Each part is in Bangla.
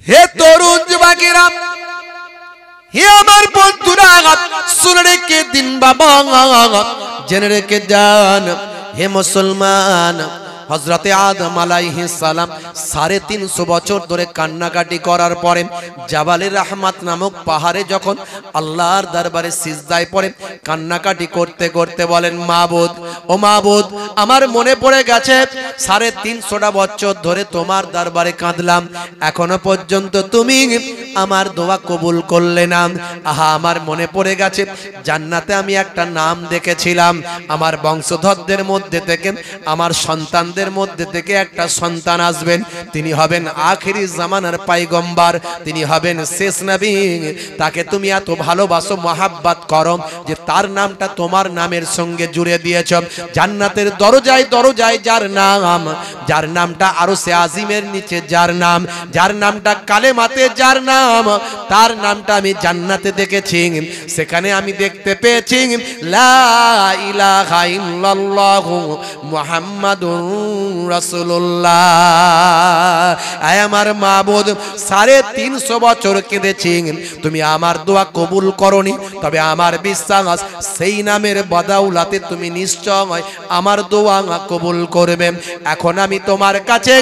হে তরুণ যুবকেরা, হে আমার বন্ধুরা, শুনে রেখে দিন বাবা, জেনে রেখে যান হে মুসলমান, হযরতে আদম আলাইহিস সালাম 350 বছর ধরে কান্নাকাটি করার পরে জাবালে রাহমাত নামক পাহাড়ে যখন আল্লাহর দরবারে সিজদায় পড়ে কান্নাকাটি করতে করতে বলেন, মাবুদ, ও মাবুদ, আমার মনে পড়ে গেছে 350 বছর ধরে তোমার দরবারে কাঁদলাম, এখনো পর্যন্ত তুমি আমার দোয়া কবুল করলে না। আহা, আমার মনে পড়ে গেছে জান্নাতে আমি একটা নাম দেখেছিলাম, আমার বংশধরদের মধ্যে থেকে, আমার সন্তান মধ্যে থেকে একটা সন্তান আসবেন, তিনি হবেন আখিরি জামানার পয়গম্বর, তিনি হবেন শেষ নবী। তাকে তুমি এত ভালোবাসো, মহাব্বত করো যে তার নামটা তোমার নামের সঙ্গে জুড়ে দিয়েছ। জান্নাতের দরজায় দরজায় যার নামটা আরশে আজিমের নিচে যার নাম, যার নামটা কালেমাতে যার নাম, তার নামটা আমি জান্নাতে দেখেছি। সেখানে আমি দেখতে পেয়েছি লা ইলাহা ইল্লাল্লাহু মুহাম্মাদুর রাসূলুল্লাহ। আয় আমার মাবুদ, 350 বছর কেঁদেছি, তুমি আমার দোয়া কবুল করনি, তবে আমার বিশ্বাস সেই নামের বদৌলতে তুমি নিশ্চয় আমার দোয়া কবুল করবে। এখন আমি তোমার কাছে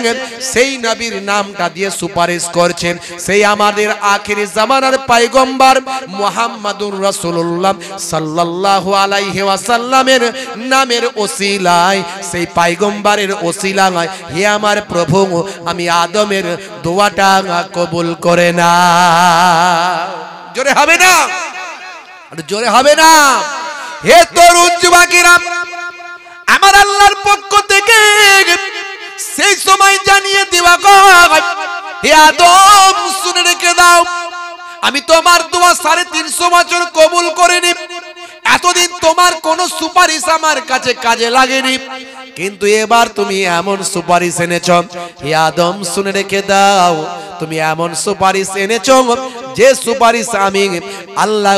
সেই নবীর নামটা দিয়ে সুপারিশ করছেন, সেই আমাদের আখিরি জামানার পয়গম্বর মুহাম্মাদুর রাসূলুল্লাহ সাল্লাল্লাহু আলাইহি ওয়াসাল্লামের নামের ওসিলায়, সেই পয়গম্বরের ওসিলায় হে আমার প্রভু, আমি আদমের দোয়াটা কবুল করে না। জোরে হবে না, জোরে হবে না। হে তরুণ যুবকেরা, আমার আল্লাহর পক্ষ থেকে সেই সময় জানিয়ে দেওয়া হয়, হে আদম শুনে রেখে দাও, আমি তোমার দোয়া 350 বছর কবুল করিনি, এতদিন তোমার কোন সুপারিশ আমার কাছে কাজে লাগেনি, কিন্তু এবার তুমি এমন সুপারিশ এনেছ, হে আদম শুনে রেখে দাও, তুমি এমন সুপারিশ এনেছ যে সুপারিশ আমি আল্লাহ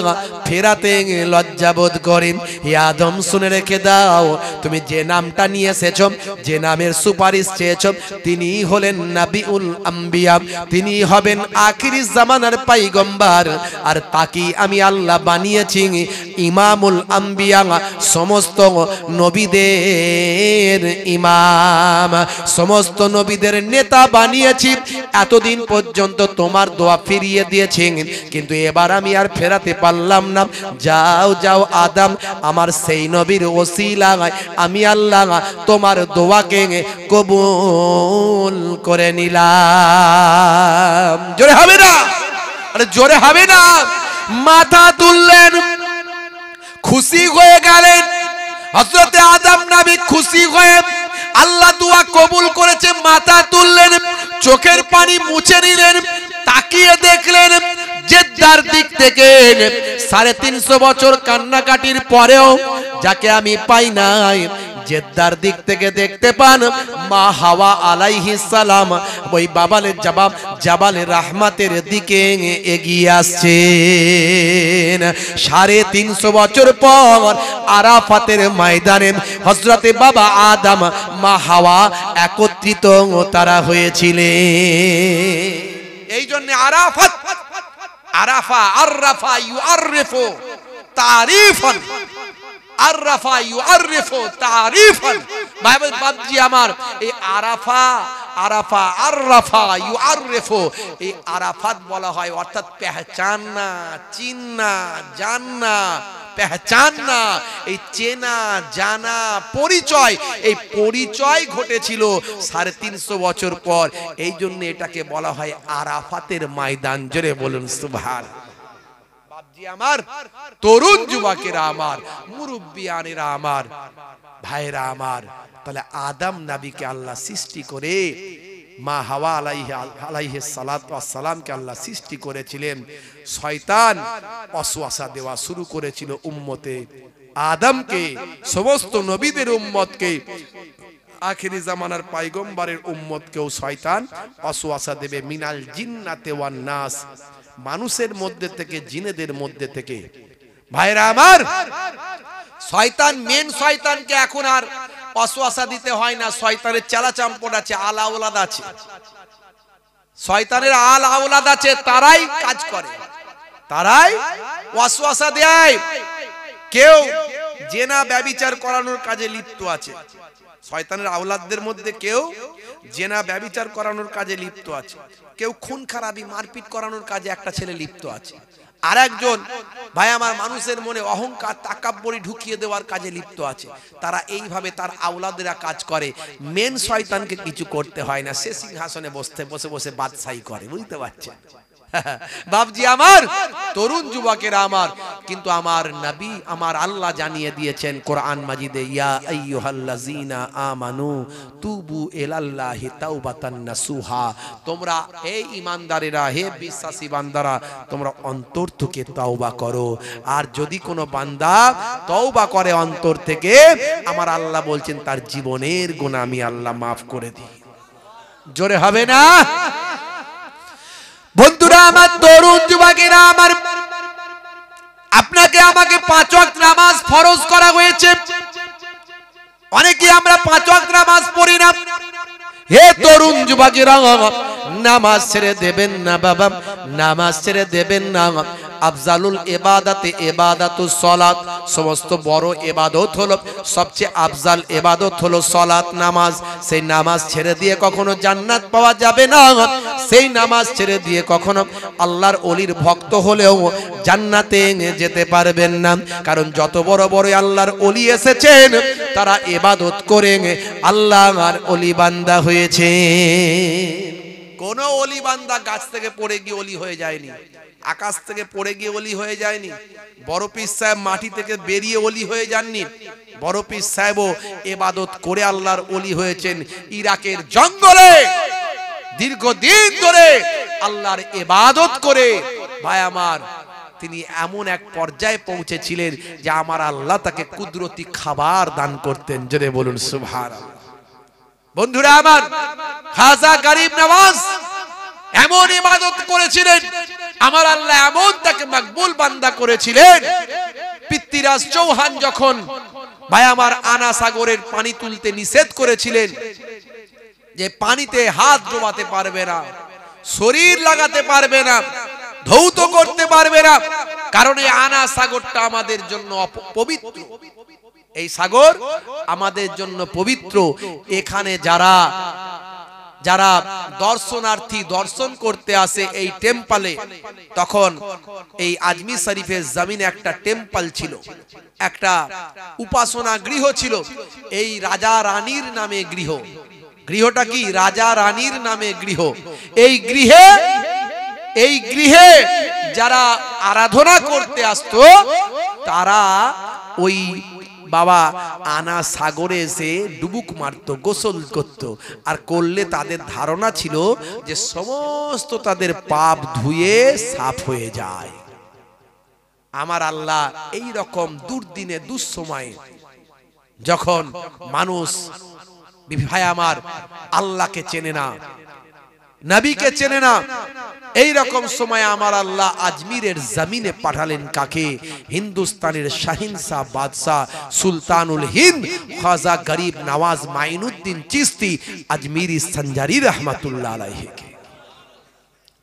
ফেরাতে লজ্জাবোধ করি। হে আদম শুনে রেখে দাও, তুমি যে নামটা নিয়ে এসেছ, যে নামের সুপারিশ চেয়েছ, তিনি হলেন নবিউল আম্বিয়া, তিনি হবেন আখিরি জামানার পয়গম্বর, আর তাকে আমি আল্লাহ বানিয়েছি ইমামুল আম্বিয়া, সমস্ত নবীদের ইমাম, সমস্ত নবীদের নেতা বানিয়েছি। এতদিন পর্যন্ত তোমার দোয়া ফিরিয়ে দিয়েছি, কিন্তু এবার আমি আর ফেরাতে পারলাম না। যাও যাও আদম, আমার সেই নবীর ওসিলায় আমি আল্লাহ তোমার দোয়াকে কবুল করে নিলাম। জোরে হবে না, আরে জোরে হবে না। মাথা তুললেন, খুশি হয়ে গেলেন। হযরতে আদম নবী খুশি হয়ে আল্লাহ দোয়া কবুল করেছে, মাথা তুললেন, চোখের পানি মুছে নিলেন, তাকিয়ে দেখলেন জেদ্দার দিক থেকে 350 বছর কান্নাকাটির পরেও যাকে আমি পাই নাই, জেদ্দার দিক থেকে দেখতে পান মা হাওয়া আলাইহিস সালাম ওই জাবালে রাহমাতের দিকে এগিয়ে আসছেন। 350 বছর পর আরাফাতের ময়দানে হযরতে বাবা আদম, মা হাওয়া একত্রিত তারা হয়েছিলেন। এই জন্য আরাফা আররাফা ইউআররিফু তারিফান, আররাফা ইউআররিফু তারিফান। বাবজি আমার, এই আরাফা আররাফা ইউআররিফু, এই আরাফাত বলা হয় অর্থাৎ পেহচাননা, চিননা, জাননা, পেহচাননা, এই চেনা জানা পরিচয়, এই পরিচয় ঘটেছিল 350 বছর পর। এই জন্য এটাকে বলা হয় আরাফাতের ময়দান। জোরে বলুন সুবহানাল্লাহ। বাপজি আমার, তরুণ যুবকেরা আমার, মুরব্বিয়ানেরা আমার, ভাইরা আমার, তাহলে আদম নবীকে আল্লাহ সৃষ্টি করে মা হাওয়া আলাইহিস সালাতু ওয়াস সালামকে আল্লাহ সৃষ্টি করেছিলেন। শয়তান ওয়াসওয়াসা দেওয়া শুরু করেছিল উম্মতে আদমকে, সমস্ত নবীদের উম্মতকে, আখিরি জামানার পয়গম্বরের উম্মতকেও শয়তান ওয়াসওয়াসা দেবে। মিনাল জিন্নাতে ওয়ান নাস, মানুষের মধ্যে থেকে, জিনেদের মধ্যে থেকে। ভাইরা আমার, শয়তান, মেন শয়তানকে এখন আর ওয়াসওয়াসা দিতে হয় না। শয়তানের চালাচাম্পট আছে, আলাওলাদ আছে। শয়তানের আল আওলাদ আছে, তারাই কাজ করে, তারাই ওয়াসওয়াসা দেয়। কেউ জেনা ব্যভিচার করানোর কাজে লিপ্ত আছে, শয়তানের আওলাদদের মধ্যে কেউ জেনা ব্যভিচার করানোর কাজে লিপ্ত আছে, কেউ খুন খারাপি মারপিট করানোর কাজে একটা ছেলে লিপ্ত আছে, আর একজন ভাই আমার মানুষের মনে অহংকার তাকাব্বরি ঢুকিয়ে দেওয়ার কাজে লিপ্ত আছে। তারা এইভাবে তার আওলাদেরা কাজ করে। মেন শয়তানকে কিছু করতে হয় না, সে সিংহাসনে বসে বসে বাদশাহী করে, বুঝতে পারছেন বাপজি আমার, তরুণ যুবকেরা আমার। কিন্তু আমার নবী আমার আল্লাহ জানিয়ে দিয়েছেন কোরআন মাজিদে, ইয়া আইয়ুহাল্লাযীনা আমানু তুবু ইলাল্লাহি তাওবাতান নাসুহা, তোমরা হে ঈমানদারেরা, হে বিশ্বাসী বান্দারা, তোমরা অন্তর থেকে তওবা করো। আর যদি কোনো বান্দা তওবা করে অন্তর থেকে, আমার আল্লাহ বলছেন তার জীবনের গুনাহ আমি আল্লাহ মাফ করে দিই। জোরে হবে না? বন্ধুরা আমার, তরুণ যুবকেরা আমার, আপনাকে আমাকে 5 ওয়াক্ত নামাজ ফরজ করা হয়েছে। অনেকে আমরা 5 ওয়াক্ত নামাজ পড়ি না। হে তরুণ যুবকেরা, নামাজ ছেড়ে দেবেন না বাবা, নামাজ ছেড়ে দেবেন না। আফজালুল ইবাদাতে ইবাদাতুস সালাত, সমস্ত বড় ইবাদত হলো, সবচেয়ে আফজাল ইবাদত হলো সালাত, নামাজ। সেই নামাজ ছেড়ে দিয়ে কখনো জান্নাত পাওয়া যাবে না। সেই নামাজ ছেড়ে দিয়ে কখনো আল্লাহর ওলির ভক্ত হলেও জান্নাতে যেতে পারবেন না। কারণ যত বড় বড় আল্লাহর ওলি এসেছেন, তারা ইবাদত করে আল্লাহর ওলি বান্দা হয়েছে। কোন ওলি বান্দা গাছ থেকে পড়ে গিয়ে ওলি হয়ে যায়নি, আকাশ থেকে পড়ে গিয়ে ওলি হয়ে যায়নি। বড় পীর সাহেব মাটি থেকে বেরিয়ে ওলি হয়ে যাননি। বড় পীর সাহেবও ইবাদত করে আল্লাহর ওলি হয়েছেন। ইরাকের জঙ্গলে দীর্ঘদিন ধরে আল্লাহর ইবাদত করে ভাই আমার তিনি এমন এক পর্যায়ে পৌঁছেছিলেন যে আমার আল্লাহ তাকে কুদরতি খাবার দান করতেন। জোরে বলুন সুবহানাল্লাহ। বন্ধুরা আমার, খাজা গরিব নওয়াজ এমন ইবাদত করেছিলেন, আমার আল্লাহ এমন তাকে মকবুল বান্দা করেছিলেন। পৃথ্বীরাজ চৌহান যখন ভাই আমার আনা সাগরের পানি তুলতে নিষেধ করেছিলেন, যে পানিতে হাত ডোবাতে পারবে না, শরীর লাগাতে পারবে না, ধৌত করতে পারবে না, কারণ এই আনা সাগরটা আমাদের জন্য পবিত্র। এই সাগর আমাদের জন্য পবিত্র। এখানে যারা যারা দর্শনার্থী দর্শন করতে আসে এই টেম্পলে, তখন এই আজমির শরীফের জমিনে একটা টেম্পল ছিল, একটা উপাসনা গৃহ ছিল। এই রাজা রানীর নামে গৃহ। গৃহটা কি? রাজা রানীর নামে গৃহ। এই গৃহে যারা আরাধনা করতে আসতো, তারা ওই বাবা আনা সাগরে এসে ডুবুক মারতো, গোসল করত। আর করলে তাদের ধারণা ছিল যে সমস্ত তাদের পাপ ধুয়ে সাফ হয়ে যায়। আমার আল্লাহ এই রকম দুর্দিনে দুঃসময়ে যখন মানুষ ভাই আমার আল্লাহকে চেনে না, নবীকে চেনে না, এই রকম সময় আমার আল্লাহ আজমিরের জমিনে পাঠালেন কাকে? হিন্দুস্তানের শাহিনশাহ বাদশাহ সুলতানুল হিন্দ খাজা গরিব নওয়াজ মাইনুদ্দিন চিশতি আজমিরি সঞ্জারি রহমাতুল্লাহ আলাইহি কে।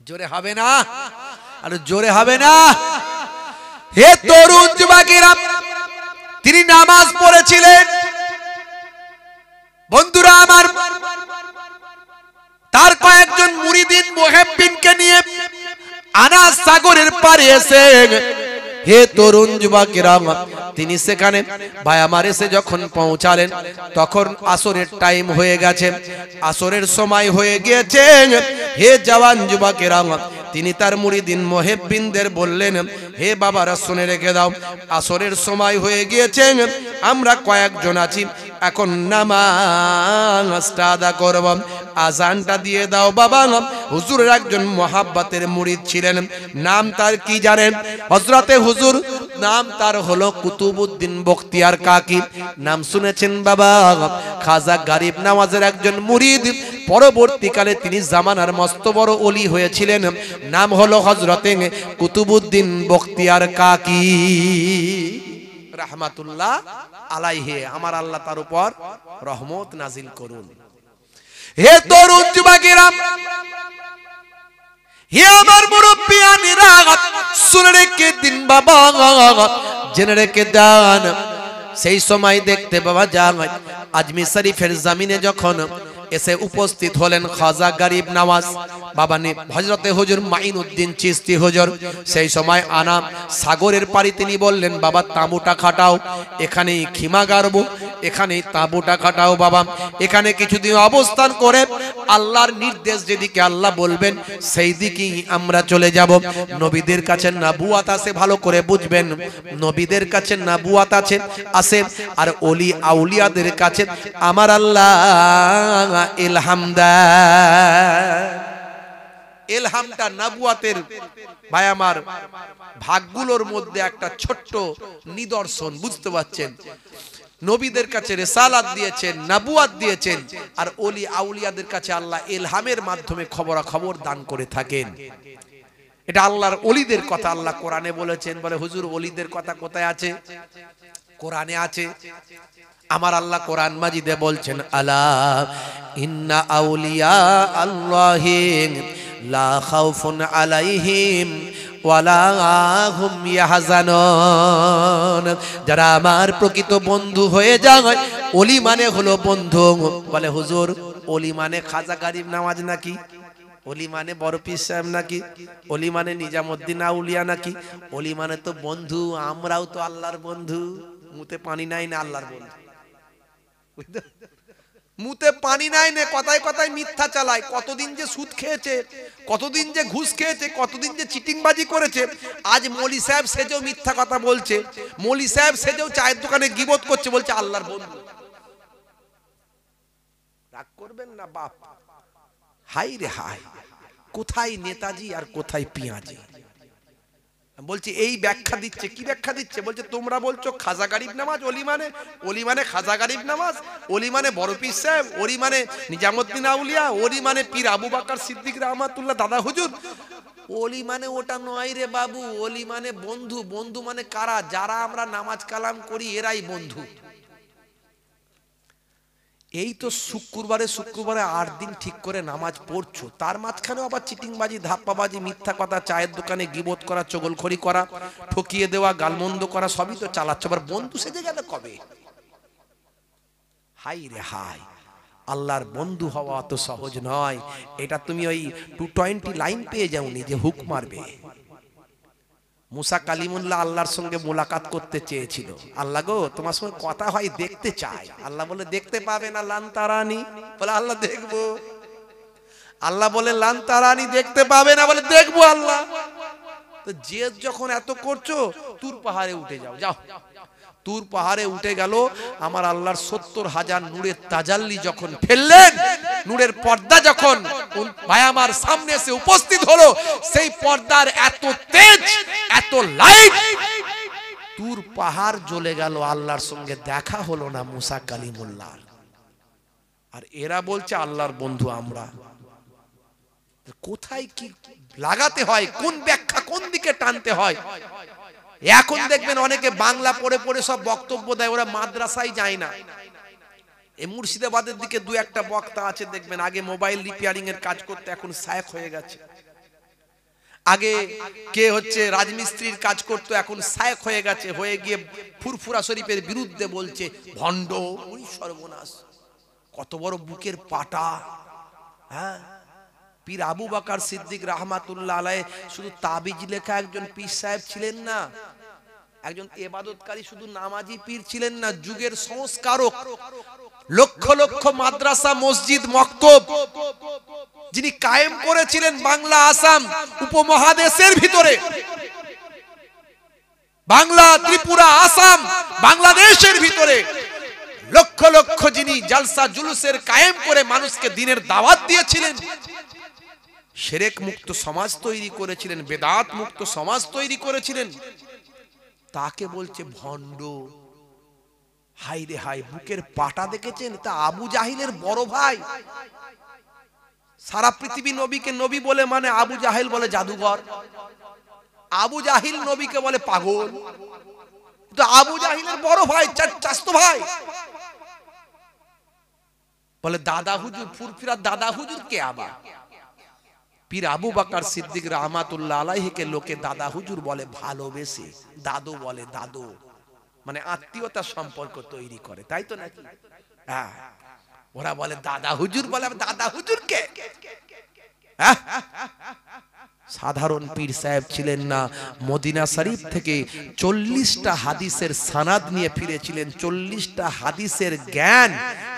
জোরে হবে না? আর জোরে হবে না? হে তরুণ যুবকেরা, তিনি নামাজ পড়েছিলেন। বন্ধুরা আমার, তার কয়েকজন মুরিদিন মুহিব্বিনকে নিয়ে আনা সাগরের পারে এসে, হে তরুণ যুবকেরা, তিনি সেখানে ভাই আমার এসে যখন পৌঁছালেন, তখন আসরের টাইম হয়ে গেছে, আসরের সময় হয়ে গিয়েছে। হে জওয়ান যুবকেরা, তিনি তার মুরিদিন মুহিব্বিনদের বললেন, হে বাবারা শুনে রেখে দাও, আসরের সময় হয়ে গিয়েছে, আমরা কয়েকজন আছি, এখন নামাজটা আদা করব, আজানটা দিয়ে দাও বাবা। হুজুরের একজন মহাব্বতের মুরিদ ছিলেন, নাম তার কি জানেন? হযরতে হুজুর নাম তার হলো কুতুবউদ্দিন বখতিয়ার কাকি। নাম শুনেছেন বাবা? খাজা গরিব নওয়াজের একজন মুরিদ। পরবর্তীকালে তিনি জামানার মস্ত বড় ওলি হয়েছিলেন। নাম হলো হযরতে কুতুবউদ্দিন বখতিয়ার কাকি রাহমাতুল্লাহ আলাইহি। আমার আল্লাহ তার উপর রহমত নাজিল করুন। হে তরুণ যুবকেরা, হে আমার মুরব্বিয়ানেরা শুনে রেখে দিন বাবা, জেনে রেখে দেন। সেই সময় দেখতে বাবা যায় আজমির শরীফের জমিনে যখন এসে উপস্থিত হলেন খাজা গরিব নওয়াজ বাবা হযরতে হুজুর মাইনুদ্দিন চিশতি হুজুর। সেই সময় আনা সাগরের পাড়ি তিনি বললেন, বাবা তাঁবুটা খাটাও, এখানেই খিমা গাড়বো, এখানেই তাঁবুটা খাটাও বাবা, এখানে কিছুদিন অবস্থান করে আল্লাহর নির্দেশ যেদিকে আল্লাহ বলবেন সেই দিকেই আমরা চলে যাব। নবীদের কাছে নবুয়াত আছে, ভালো করে বুঝবেন, নবীদের কাছে নবুয়াত আছে আর ওলি আউলিয়াদের কাছে আমার আল্লাহ ইলহাম দেয়। ইলহামটা নবুয়াতের ভাই আমার ভাগগুলোর মধ্যে একটা ছোট্ট নিদর্শন, বুঝতে পারছেন? নবীদের কাছে রিসালাত দিয়েছেন, নবুয়াত দিয়েছেন, আর ওলি আউলিয়াদের কাছে আল্লাহ ইলহামের মাধ্যমে খবরাখবর দান করে থাকেন। এটা আল্লাহর ওলিদের কথা আল্লাহ কোরআনে বলেছেন। বলে হুজুর ওলিদের কথা কোথায় আছে? কোরআনে আছে। আমার আল্লাহ কোরআন মাজিদে বলছেন, আলা ইন্না আউলিয়া আল্লাহি লা খাউফুন আলাইহিম ওয়ালা হুম ইয়াহজানুন। যারা আমার প্রকৃত বন্ধু হয়ে যায়, ওলি মানে হলো বন্ধু। বলে হুজুর ওলি মানে খাজা গরিব নওয়াজ নাকি? ওলি মানে বড় পীর সাহেব নাকি? ওলি মানে নিজামুদ্দিন আউলিয়া নাকি? ওলি মানে তো বন্ধু, আমরাও তো আল্লাহর বন্ধু। মুতে পানি নাই না আল্লাহর বন্ধু, মুতে পানি নাই না, কথায় কথায় মিথ্যা চালায়। কতদিন যে সুদ খেয়েছে, কতদিন যে ঘুষ খেয়েছে, কতদিন যে চিটিংবাজি করেছে। আজ মৌলী সাহেব সেজেও মিথ্যা কথা বলছে, মৌলী সাহেব সেজেও চায়ের দোকানে গীবত করছে, বলছে আল্লাহর বন্ধু। রাগ করবেন না বাপ। হাই রে হাই, কোথায় নেতাজি আর কোথায় পিয়াজি? বলছি এই ব্যাখ্যা দিচ্ছে। কি ব্যাখ্যা দিচ্ছে? বলছে তোমরা বলছো খাজা গরিব নওয়াজ ওলি মানে খাজা গরিব নওয়াজ, ওলি মানে বড় পীর সাহেব, ওলি মানে নিজামুদ্দিন আউলিয়া, ওলি মানে পীর আবু বকর সিদ্দিক রহমাতুল্লাহ দাদা হুজুর। ওলি মানে ওটা নয় রে বাবু, ওলি মানে বন্ধু। বন্ধু মানে কারা? যারা আমরা নামাজ কালাম করি এরাই বন্ধু। এই তো শুক্রবারে 8 দিন ঠিক করে নামাজ পড়ছো, তার মাঝখানেও আবার চিটিংবাজি, ধাপ্পাবাজি, মিথ্যা কথা, চায়ের দোকানে গীবত করা, চগলখড়ি করা, ঠকিয়ে দেওয়া, গালমন্দ করা, সবই তো চালাচ্ছ। আবার বন্ধু সেজে গেলে কবে? হাই রে হাই, আল্লাহর বন্ধু হওয়া তো সহজ নয়। এটা তুমি ওই 220 লাইন পেয়ে যাওনি যে হুক মারবে। মুসা কালিমুল্লাহ আল্লাহর সঙ্গে মোলাকাত করতে চেয়েছিল। আল্লাহ গো তোমার সঙ্গে কথা হয়, দেখতে চাই। আল্লাহ বলে দেখতে পাবে না, লান তারানি। বলে আল্লাহ দেখবো। আল্লাহ বলে লান তারানি, দেখতে পাবে না, বলে দেখবো আল্লাহ। তো যে যখন এত করছো, তুর পাহাড়ে উঠে যাও। যাও তুর পাহাড়ে উঠে গেল। আমার আল্লাহর 70,000 নূরের তাজাল্লি যখন ফেললেন, নূরের পর্দা যখন ভাই আমার সামনে এসে উপস্থিত হলো, সেই পর্দার এত তেজ, এত লাইট, তুর পাহাড় জ্বলে গেল। আল্লাহর সঙ্গে দেখা হলো না মুসা কালিমুল্লাহ। আর এরা বলছে আল্লাহর বন্ধু আমরা। কোথায় কি লাগাতে হয়, কোন ব্যাখ্যা কোন দিকে টানতে হয়? এখন দেখবেন অনেকে বাংলা পড়ে পড়ে সব বক্তব্য দেয়, ওরা মাদ্রাসায় যায় না। এই মুর্শিদাবাদের দিকে 2-1টা বক্তা আছে দেখবেন, আগে মোবাইল রিপেয়ারিং এর কাজ করতে, এখন শায়েখ হয়ে গেছে। আগে কে হচ্ছে রাজমিস্ত্রির কাজ করতো, এখন শায়েখ হয়ে গেছে। হয়ে গিয়ে ফুরফুরা শরীফের বিরুদ্ধে বলছে ভণ্ড। ওই সর্বনাশ, কত বড় বুকের পাটা। হ্যাঁ, পীর আবু বকর সিদ্দিক রহমাতুল্লাহ আলাইহি শুধু তাবিজ লেখা একজন পীর সাহেব ছিলেন না, একজন ইবাদতকারী শুধু নামাজি পীর ছিলেন না, যুগের সংস্কারক। লক্ষ লক্ষ মাদ্রাসা, মসজিদ, মক্তব যিনি কায়েম করেছিলেন বাংলা, আসাম উপমহাদেশের ভিতরে, বাংলা, ত্রিপুরা, আসাম, বাংলাদেশের ভিতরে লক্ষ লক্ষ যিনি জলসা জুলুসের কায়েম করে মানুষকে দ্বীনের দাওয়াত দিয়েছিলেন, শিরক মুক্ত সমাজ তৈরি করেছিলেন, বেদাত মুক্ত সমাজ তৈরি করেছিলেন, তাকে বলছে ভণ্ড। হাই রে হাই, বুকের পাটা দেখেছেন? তা আবু জাহিলের বড় ভাই। সারা পৃথিবী নবীকে নবী বলে মানে, আবু জাহিল বলে জাদুঘর, আবু জাহিল নবীকে বলে পাগল। তো আবু জাহিলের বড় ভাই, চাচাতো ভাই, বলে দাদা হুজুর, ফুরফিরা দাদা হুজুর কে? আবার পীর আবু বকর সিদ্দিক রাহমাতুল্লাহ আলাইহিকে লোকে দাদা হুজুর বলে ভালোবেসে, দাদু বলে, দাদু মানে আত্মীয়তার সম্পর্ক তৈরি করে, তাই তো নাকি? হ্যাঁ, ওরা বলে দাদা হুজুর, বলে দাদা হুজুরকে। সাধারণ পীর সাহেব ছিলেন না, মদিনা শরীফ থেকে 40টা হাদিসের সানাদ নিয়ে ফিরেছিলেন। 40টা হাদিসের জ্ঞান,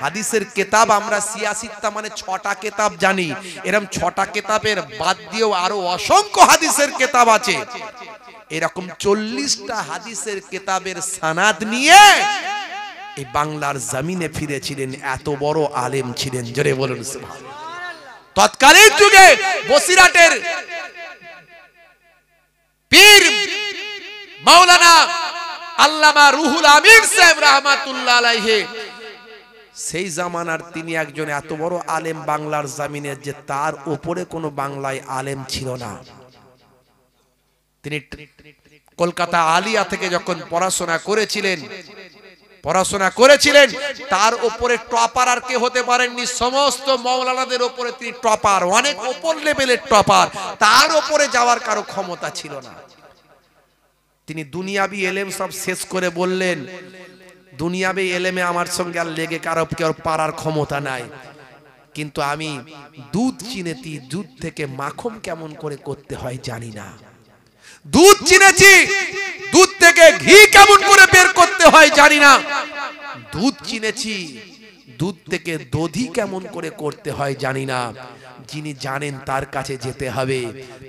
হাদিসের কিতাব আমরা সিয়াসিত্তা মানে 6টা কিতাব জানি, এরকম 6টা কিতাবের বাদ দিয়েও আরো অসংখ্য হাদিসের কিতাব আছে। এরকম 40টা হাদিসের কিতাবের সানাদ নিয়ে এই বাংলার জমিনে ফিরেছিলেন। এত বড় আলেম ছিলেন, জোরে বলুন সুবহানাল্লাহ। তৎকালীন যুগে বসিরাটের পীর মাওলানা আল্লামা রুহুল আমিন সাহেব রাহমাতুল্লাহ আলাইহি, সেই জামানার তিনি একজন এত বড় আলেম বাংলার জমিনে যে তার উপরে কোনো বাংলায় আলেম ছিল না। তিনি কলকাতা আলিয়া থেকে যখন পড়াশোনা করেছিলেন তার উপরে টপার আর কে হতে পারেননি। সমস্ত মাওলানাদের উপরে তিনি টপার, অনেক উপর লেভেলের টপার, তার উপরে যাওয়ার কারো ক্ষমতা ছিল না। তিনি দুনিয়াবি এলেম সব শেষ করে বললেন, দুনিয়াবি এলেমে আমার সঙ্গে আর লেগে কারো কেউ পারার ক্ষমতা নাই, কিন্তু আমি দুধ চিনেছি, দুধ থেকে মাখন কেমন করে করতে হয় জানি না। দুধ চিনেছি, দুধ থেকে ঘি কেমন করে বের করতে হয় জানি না। দুধ চিনেছি, দুধ থেকে দধি কেমন করে করতে হয় জানি না। যিনি জানেন তার কাছে যেতে হবে,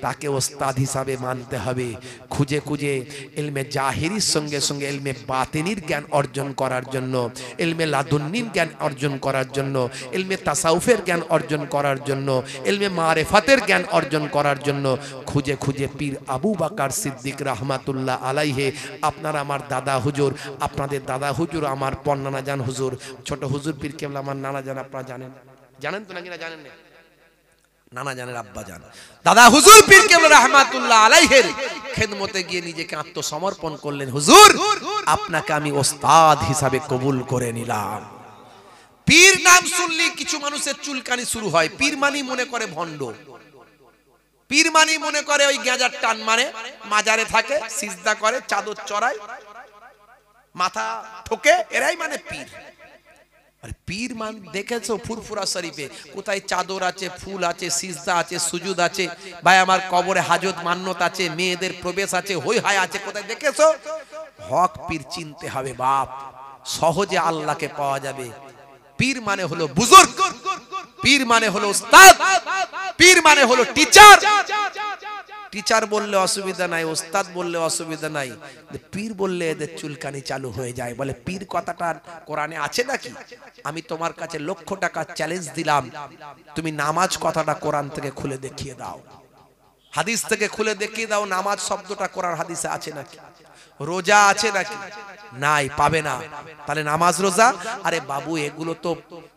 তাকে ওস্তাদ হিসাবে মানতে হবে। খুঁজে খুঁজে ইলমে জাহিরির সঙ্গে সঙ্গে ইলমে বাতিনির জ্ঞান অর্জন করার জন্য, ইলমে লাদুন্নির জ্ঞান অর্জন করার জন্য, ইলমে তাসাউফের জ্ঞান অর্জন করার জন্য, ইলমে মারিফাতের জ্ঞান অর্জন করার জন্য খুঁজে খুঁজে পীর আবু বকর সিদ্দিক রাহমাতুল্লাহ আলাইহি, আপনার আমার দাদা হুজুর, আপনাদের দাদা হুজুর আমার পর নানা জান হুজুর, ছোট হুজুর পীর কেবলা আমার নানা জান, আপনারা জানেন তো নাকি না জানেন না? নানা জানের আব্বা জান দাদা হুজুর পীর কেবলা রাহমাতুল্লাহ আলাইহির খেদমতে গিয়ে নিজেকে আত্মসমর্পণ করলেন। হুজুর, আপনাকে আমি ওস্তাদ হিসাবে কবুল করে নিলাম। পীর নাম শুনলে কিছু মানুষের চুলকানি শুরু হয়। পীর মানি মনে করে ভণ্ড, পীর মানি মনে করে ওই গেঁজার টান মারে, মাজারে থাকে, সিজদা করে, চাদর চড়ায়, মাথা ঠোকে, এরাই মানে পীর। পীর মান দেখেছো ফুরফুরা শরীফে কোথায় চাদর আছে, ফুল আছে, সিজদা আছে, সুজুদ আছে, ভাই আমার কবরে হাজত মান্নত আছে, মেয়েদের প্রবেশ আছে, হই হায় আছে, কোথায় দেখেছো? হক পীর চিনতে হবে বাপ, সহজে আল্লাহকে পাওয়া যাবে। পীর মানে হলো বুজুর্গ, পীর মানে হলো উস্তাদ, পীর মানে হলো টিচার। টিচার বললে অসুবিধা নাই, ওস্তাদ বললে অসুবিধা নাই, পীর বললে এদের চুলকানি চালু হয়ে যায়। বলে পীর কথাটা কোরআনে আছে নাকি? আমি তোমার কাছে লক্ষ টাকা চ্যালেঞ্জ দিলাম, তুমি নামাজ কথাটা কোরআন থেকে খুলে দেখিয়ে দাও, হাদিস থেকে খুলে দেখিয়ে দাও, নামাজ শব্দটা কোরআন হাদিসে আছে নাকি? রোজা আছে নাকি? নাই, পাবে না। তাহলে নামাজ রোজা, আরে বাবু এগুলো তো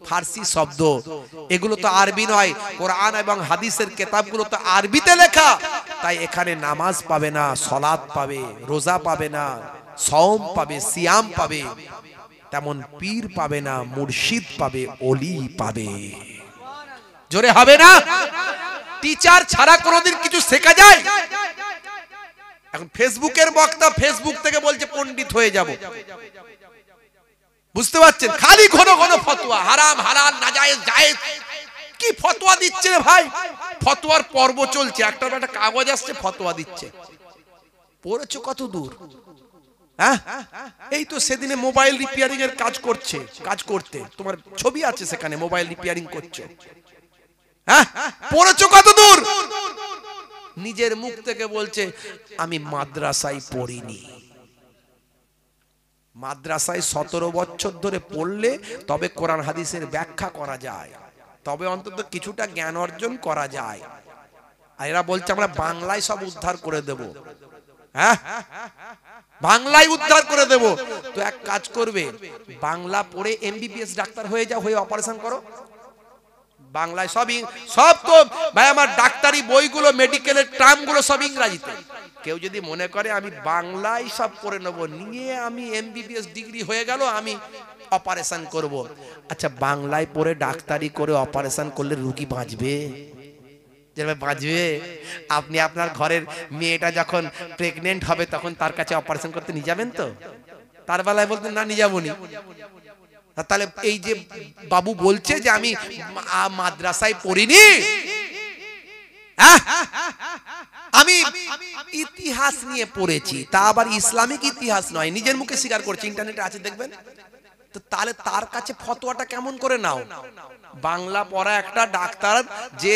ফার্সি শব্দ, এগুলো তো আরবি নয়। কোরআন এবং হাদিসের কিতাবগুলো তো আরবিতে লেখা, তাই এখানে নামাজ পাবে না, সালাত পাবে, রোজা পাবে না, সওম পাবে, সিয়াম পাবে। তেমন পীর পাবে না, মুর্শিদ পাবে, ওলি পাবে। জোরে হবে না? টিচার ছাড়া কোনোদিন কিছু শেখা যায়? এখন ফেসবুকের বক্তা ফেসবুক থেকে বলছে পণ্ডিত হয়ে যাব, বুঝতে পারছেন? খালি ঘন ঘন ফতোয়া, হারাম হালাল নাজায়েজ জায়েজ, কি ফতোয়া দিচ্ছে রে ভাই? ফতোয়ার পর্ব চলছে, একটা কাগজ আসছে, ফতোয়া দিচ্ছে। পড়েছো কত দূর? হ্যাঁ, এই তো সেদিনে মোবাইল রিপেয়ারিং এর কাজ করতে তোমার ছবি আছে সেখানে, মোবাইল রিপেয়ারিং করছো। হ্যাঁ, পড়েছো কত দূর? নিজের মুখ থেকে বলছে আমি মাদ্রাসায় পড়িনি। মাদ্রাসায় 17 বছর ধরে পড়লে তবে কোরআন হাদিসের ব্যাখ্যা করা যায়, তবে অন্তত কিছুটা জ্ঞান অর্জন করা যায়। আর এরা বলছে আমরা বাংলায় সব উদ্ধার করে দেব। হ্যাঁ, বাংলায় উদ্ধার করে দেব। তো এক কাজ করবে, বাংলা পড়ে এমবিবিএস ডাক্তার হয়ে যাও, হয়ে অপারেশন করো। বাংলায় সব তো ভাই আমার ডাক্তারি বইগুলো, মেডিকেলের টার্মগুলো সব ইংরেজিতে। কেউ যদি মনে করে আমি বাংলায় সব পড়ে নেব, নিয়ে আমি এমবিবিএস ডিগ্রি হয়ে গেল, আমি অপারেশন করব। আচ্ছা, বাংলায় পড়ে ডাক্তারি করে অপারেশন করলে রোগী বাঁচবে? যে বাঁচবে। আপনি আপনার ঘরের মেয়েটা যখন প্রেগনেন্ট হবে তখন তার কাছে অপারেশন করতে নিয়ে যাবেন তো? তার বেলায় বলতেন না নিয়ে যাবনি। তাহলে এই যে বাবু বলছে যে আমি মাদ্রাসায় পড়িনি, আমি ইতিহাস নিয়ে পড়েছি, তা আবার ইসলামিক ইতিহাস নয়, নিজের মুখে স্বীকার করছে, ইন্টারনেটে আছে দেখবেন। তো তাহলে তার কাছে ফতোয়াটা কেমন করে নাও? বাংলা পড়া একটা ডাক্তার যে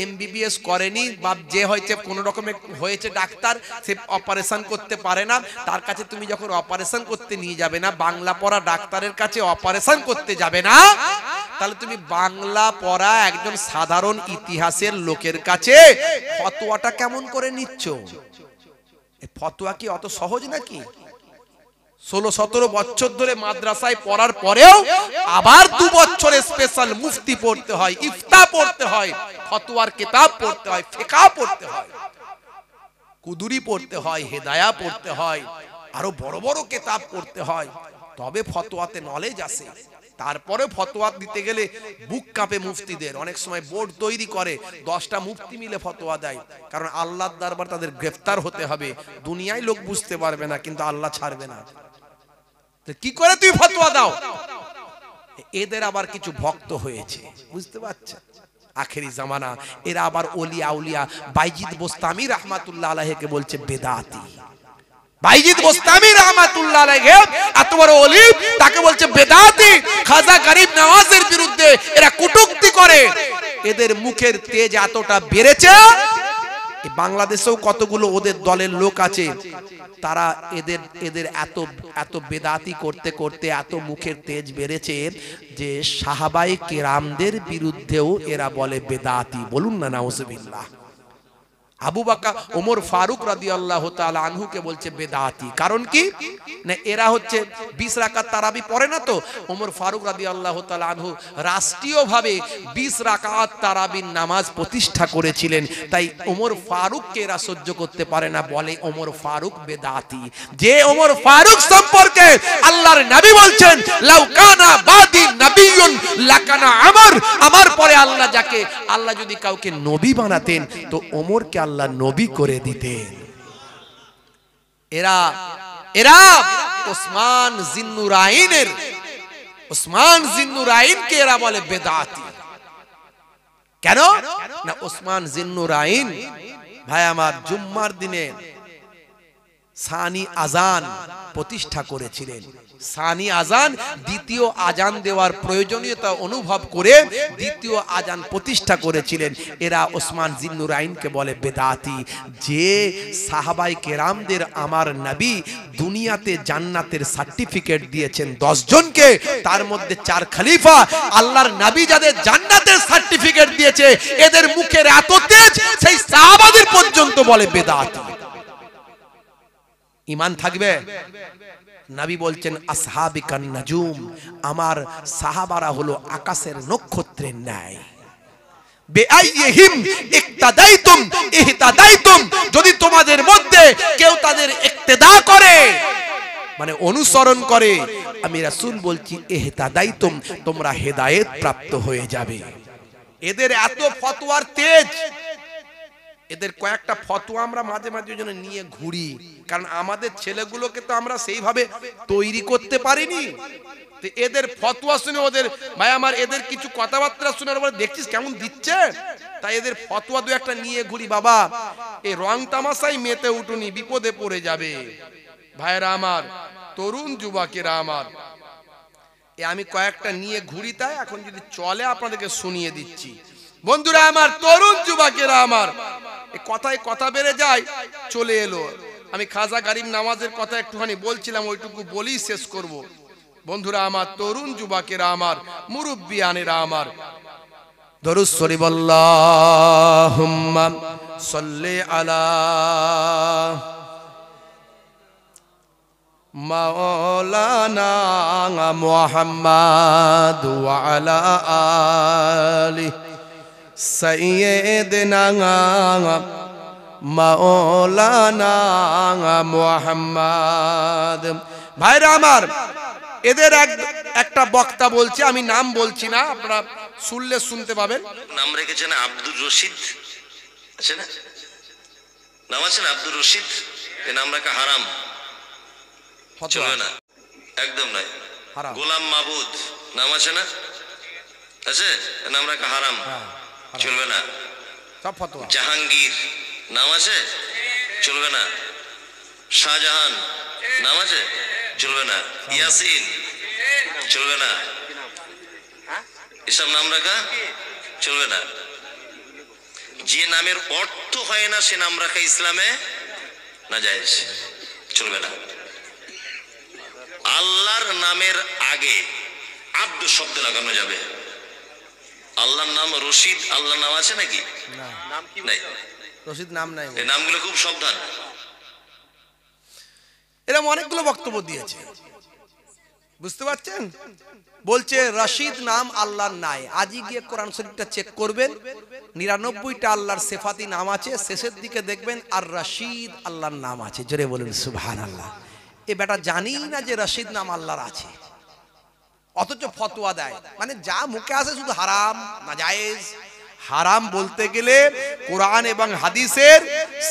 এমবিবিএস করেনি বা যে হয়েছে কোন রকমের হয়েছে ডাক্তার, সে অপারেশন করতে পারে না, তার কাছে তুমি যখন অপারেশন করতে নিয়ে যাবে না, বাংলা পড়া ডাক্তারের কাছে অপারেশন করতে যাবে না, তাহলে তুমি বাংলা পড়া একজন সাধারণ ইতিহাসের লোকের কাছে ফতোয়াটা কেমন করে নিচ্ছ? ফতোয়া কি অত সহজ নাকি? 16-17 বছর ধরে মাদ্রাসায় পড়ার পরেও আবার 2 বছরে স্পেশাল মুফতি পড়তে হয়, ইফতা পড়তে হয়, ফতোয়ার কিতাব পড়তে হয়, ফিকহ পড়তে হয়, কুদুরি পড়তে হয়, হেদায়া পড়তে হয়, আরো বড় বড় কিতাব পড়তে হয়, তবে ফতোয়াতে নলেজ আসে। তারপরে ফতোয়া দিতে গেলে বুক কাঁপে মুফতিদের। অনেক সময় বোর্ড তৈরি করে 10টা মুফতি মিলে ফতোয়া দেয়, কারণ আল্লাহর দরবার তাদের গ্রেফতার হতে হবে। দুনিয়ায় লোক বুঝতে পারবে না, কিন্তু আল্লাহ ছাড়বে না। কি করে তুই ফতোয়া দাও? এদের আবার কিছু ভক্ত হয়েছে, বুঝতে পারছেন? আখেরি জামানা, এরা আবার ওলিয়া আউলিয়া বাইজিদ বোস্তামি রাহমাতুল্লাহ আলাইহিকে বলছে বেদাতি। বাইজিদ বোস্তামি রাহমাতুল্লাহ আলাইহি এত বড় ওলি, তাকে বলছে বেদাতি। খাজা গরিব নওয়াজের বিরুদ্ধে এরা কটূক্তি করে। এদের মুখের তেজ এতটা বেড়েছে, বাংলাদেশেও কতগুলো ওদের দলের লোক আছে, তারা এদের এত বেদাতি করতে করতে এত মুখের তেজ বেড়েছে যে সাহাবায়ে কেরামদের বিরুদ্ধেও এরা বলে বেদাতি। বলুন না নাউজুবিল্লাহ। আবু বকর ওমর ফারুক রাদিয়াল্লাহু তাআলা আনহুকে বলছে বেদাতি। কারণ কি না, এরা হচ্ছে 20 রাকাত তারাবি পড়ে না তো। ওমর ফারুক রাদিয়াল্লাহু তাআলা আনহু রাষ্ট্রীয়ভাবে 20 রাকাত তারাবির নামাজ প্রতিষ্ঠা করেছিলেন, তাই ওমর ফারুককে এরা সহ্য করতে পারে না, বলে ওমর ফারুক বেদাতি। যে ওমর ফারুক সম্পর্কে আল্লাহর নবী বলছেন লাউ কানা বাদি নবিয়্যুন লাকানা আমর, আমার পরে আল্লাহ যদি কাউকে নবী বানাতেন তো ওমরকে আল্লাহ নবী করে দিতেন। এরা ওসমান জিন্নুরাইনকে এরা বলে বেদাতি। কেন না, ওসমান জিন্নুরাইন ভাই আমার জুম্মার দিনে সানি আজান প্রতিষ্ঠা করেছিলেন। সানি আজান, দ্বিতীয় আজান দেওয়ার প্রয়োজনীয়তা অনুভব করে দ্বিতীয় আজান প্রতিষ্ঠা করেছিলেন। এরা ওসমান জিন্নুরাইনকে বলে বেদাতি। যে সাহাবায়ে কেরামদের আমার নবী দুনিয়াতে জান্নাতের সার্টিফিকেট দিয়েছেন 10 জনকে, তার মধ্যে 4 খলিফা, আল্লাহর নবী যাদের জান্নাতের সার্টিফিকেট দিয়েছে, এদের মুখের এত তেজ সেই সাহাবাদের পর্যন্ত বলে বেদাতি। ঈমান থাকবে? নবী বলছেন আসহাবিকান নাজুম, আমার সাহাবারা হলো আকাশের নক্ষত্রের ন্যায়। বেআইহিম ইক্তাদাইতুম ইহতাদাইতুম, যদি তোমাদের মধ্যে কেউ তাদের ইক্তেদা করে মানে অনুসরণ করে, আমি রাসূল বলছি ইহতাদাইতুম, তোমরা হেদায়েত প্রাপ্ত হয়ে যাবে। এদের এত ফতোয়ার তেজ, এদের কয়েকটা ফতোয়া আমরা মাঝে মাঝে জন্য নিয়ে ঘুরি, কারণ আমাদের ছেলেগুলোকে তো আমরা সেইভাবে তৈরি করতে পারিনি। তো এদের ফতোয়া শুনে ওদের ভাই আমার এদের কিছু কথাবার্তা শুনে পরে দেখছিস কেমন দিচ্ছে, তাই এদের ফতোয়া দু একটা নিয়ে ঘুরি। বাবা, এই রং তামাশাই মেতে উঠুনি, বিপদে পড়ে যাবে। ভাইরা আমার, তরুণ যুবকেরা আমার, আমি কয়েকটা নিয়ে ঘুরি, তাই এখন যদি চলে আপনাদেরকে শুনিয়ে দিচ্ছি। বন্ধুরা আমার, তরুণ যুবকেরা আমার, কথায় কথা বেড়ে যায়, চলে এলো। আমি খাজা গরিব নওয়াজের কথা একটুখানি বলছিলাম, ওইটুকু বলেই শেষ করব। বন্ধুরা আমার, তরুণ যুবকেরা আমার, মুরব্বিয়ানেরা আমার, দরুদ শরীফ আল্লাহুম্মা সাল্লি আলা মাওলানা মুহাম্মাদ ওয়া আলা আলিহি সাইয়্যিদিনা মাওলানা মুহাম্মাদ। ভাইরা আমার, এদের একটা বক্তা বলছে, আমি নাম বলছি না, আপনারা শুনলে শুনতে পাবেন। নাম রেখেছেন আব্দুর রশিদ আছে না? নাম আছে না আব্দুর রশিদ, এ নাম রাখা হারাম, চলবে না, একদম নয়। গোলাম মাবুদ নাম আছে না? আছে, নাম রাখা হারাম, চলবে না। জাহাঙ্গীর নাম আছে, চলবে না। শাহজাহান নাম আছে, চলবে না। ইয়াসিন চলবে না, এসব নাম রাখা চলবে না। যে নামের অর্থ হয় না সে নাম রাখা ইসলামে নাজায়েজ, চলবে না। আল্লাহর নামের আগে আব্দু শব্দ লাগানো যাবে। আল্লাহর নাম রশিদ, আল্লাহর নাম আছে নাকি? নাই, রশিদ নাম নাই। এই নামগুলো খুব সাবধান। এরকম অনেকগুলো বক্তব্য দিয়েছে, বুঝতে পারছেন? বলছে রশিদ নাম আল্লাহর নাই। আজই গিয়ে কোরআন শরীফটা চেক করবেন, 99টা আল্লাহর সিফাতি নাম আছে, শেষের দিকে দেখবেন আর রশিদ আল্লাহর নাম আছে। জোরে বলুন সুবহানাল্লাহ। এ বেটা জানি না যে রশিদ নাম আল্লাহর আছে, অথচ ফতোয়া দেয়। মানে যা মুখে আসে শুধু হারাম, নাজায়েজ। হারাম বলতে গেলে কোরআন এবং হাদিসের,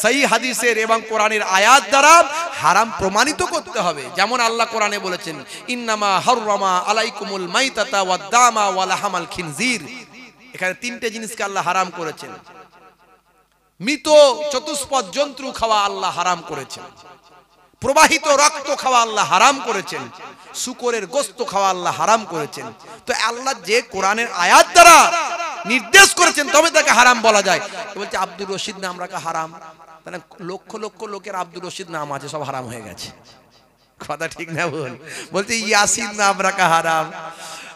সহি হাদিসের এবং কোরআনের আয়াত দ্বারা হারাম প্রমাণিত করতে হবে। যেমন আল্লাহ কোরআনে বলেছেন, ইন্নামা হাররামা আলাইকুমুল মাইতাতা ওয়াদ দামা ওয়া লাহামাল খিনজির। এখানে তিনটে জিনিসকে আল্লাহ হারাম করেছেন। মৃত চতুষ্পদ জন্তু খাওয়া আল্লাহ হারাম করেছেন, প্রবাহিত রক্ত খাওয়া আল্লাহ হারাম করেছেন, শুকরের গোশত খাওয়া আল্লাহ হারাম করেছেন। তো আল্লাহ যে কোরআনের আয়াত দ্বারা নির্দেশ করেছেন তবে তাকে হারাম বলা যায়। বলছে আব্দুর রশিদ নাম রাখা হারাম, মানে লক্ষ লক্ষ লোকের আব্দুর রশিদ নাম আছে, সব হারাম হয়ে গেছে। কথা ঠিক না বল? বলছে ইয়াসিন নাম রাখা হারাম।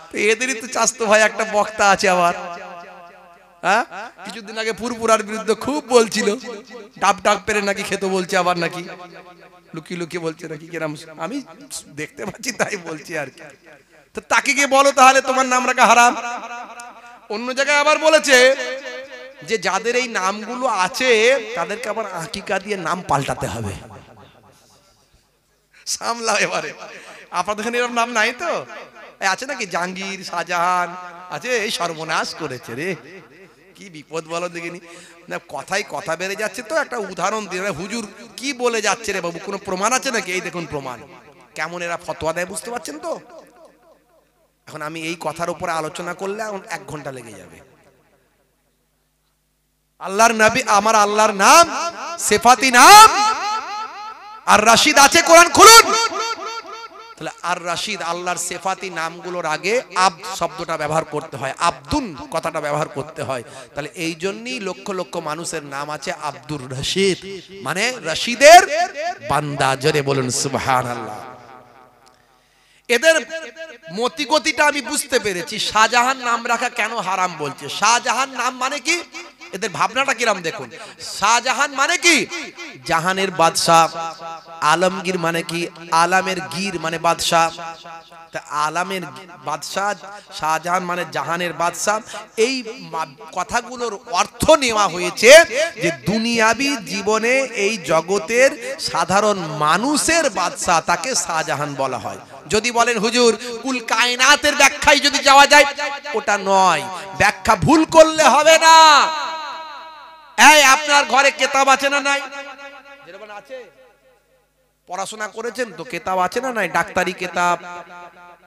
তো এদেরই তো চাস্তো ভাই একটা বক্তা আছে আবার, হ্যাঁ, কিছুদিন আগে পুরপুরার বিরুদ্ধে খুব বলছিল, ডাব ডাব পেরে নাকি খেতে বলছে, আবার নাকি লুকিয়ে লুকিয়ে বলছে নাকি, কিরম আমি দেখতে পাচ্ছি তাই বলছি আর কি। তো তাকে গিয়ে বলো তাহলে তোমার নাম রাখা হারাম। অন্য জায়গায় আবার বলেছে যে যাদের এই নামগুলো আছে তাদেরকে আবার আকিকা দিয়ে নাম পাল্টাতে হবে। সামলাও এবারে, আপনাদের এখানে এরকম নাম নাই তো? আছে নাকি জাহাঙ্গীর, শাহজাহান আছে? এই সর্বনাশ করেছে রে, কি বিপদ বলো দেখিনি। না কথাই কথা বেড়ে যাচ্ছে। তো একটা উদাহরণ দিয়ে, হুজুর কি বলে যাচ্ছে রে বাবু, কোনো প্রমাণ আছে নাকি? এই দেখুন প্রমাণ। কেমন এরা ফতোয়া দেয়, বুঝতে পারছেন তো? এখন আমি এই কথার উপরে আলোচনা করলে 1 ঘন্টা লেগে যাবে। আল্লাহর নবী, আমার আল্লাহর নাম সিফাতি নাম আর রশিদ আছে, কোরআন খুলুন। তাহলে আর রশিদ আল্লাহর সিফাতি নামগুলোর আগে আব্দ শব্দটা ব্যবহার করতে হয়, আব্দুন কথাটা ব্যবহার করতে হয়। তাহলে এই জন্যই লক্ষ লক্ষ মানুষের নাম আছে আব্দুর রশিদ, মানে রশিদের বান্দা। জোরে বলুন সুবহানাল্লাহ। এদের মতিগতিটা আমি বুঝতে পেরেছি। শাহজাহান নাম রাখা কেন হারাম বলছে? শাহজাহান নাম মানে কি, এদের ভাবনাটা কিরাম দেখুন। শাহজাহান মানে কি? জাহানের বাদশাহ। আলমগীর মানে কি? আলামের গীর মানে বাদশাহ। তা আলামের বাদশাহ, শাহজাহান মানে জাহানের বাদশাহ। এই কথাগুলোর অর্থ নেওয়া হয়েছে যে দুনিয়াবি জীবনে এই জগতের সাধারণ মানুষের বাদশাহ, তাকে শাহজাহান বলা হয়। যদি বলেন হুজুর কুল কায়নাতের ব্যাখ্যায় যদি যাওয়া যায়, ওটা নয়, ব্যাখ্যা ভুল করলে হবে না। এই আপনার ঘরে কিতাব আছে না নাই? যেরকম আছে, পড়াশোনা করেছেন তো, কিতাব আছে না নাই? ডাক্তারি কিতাব,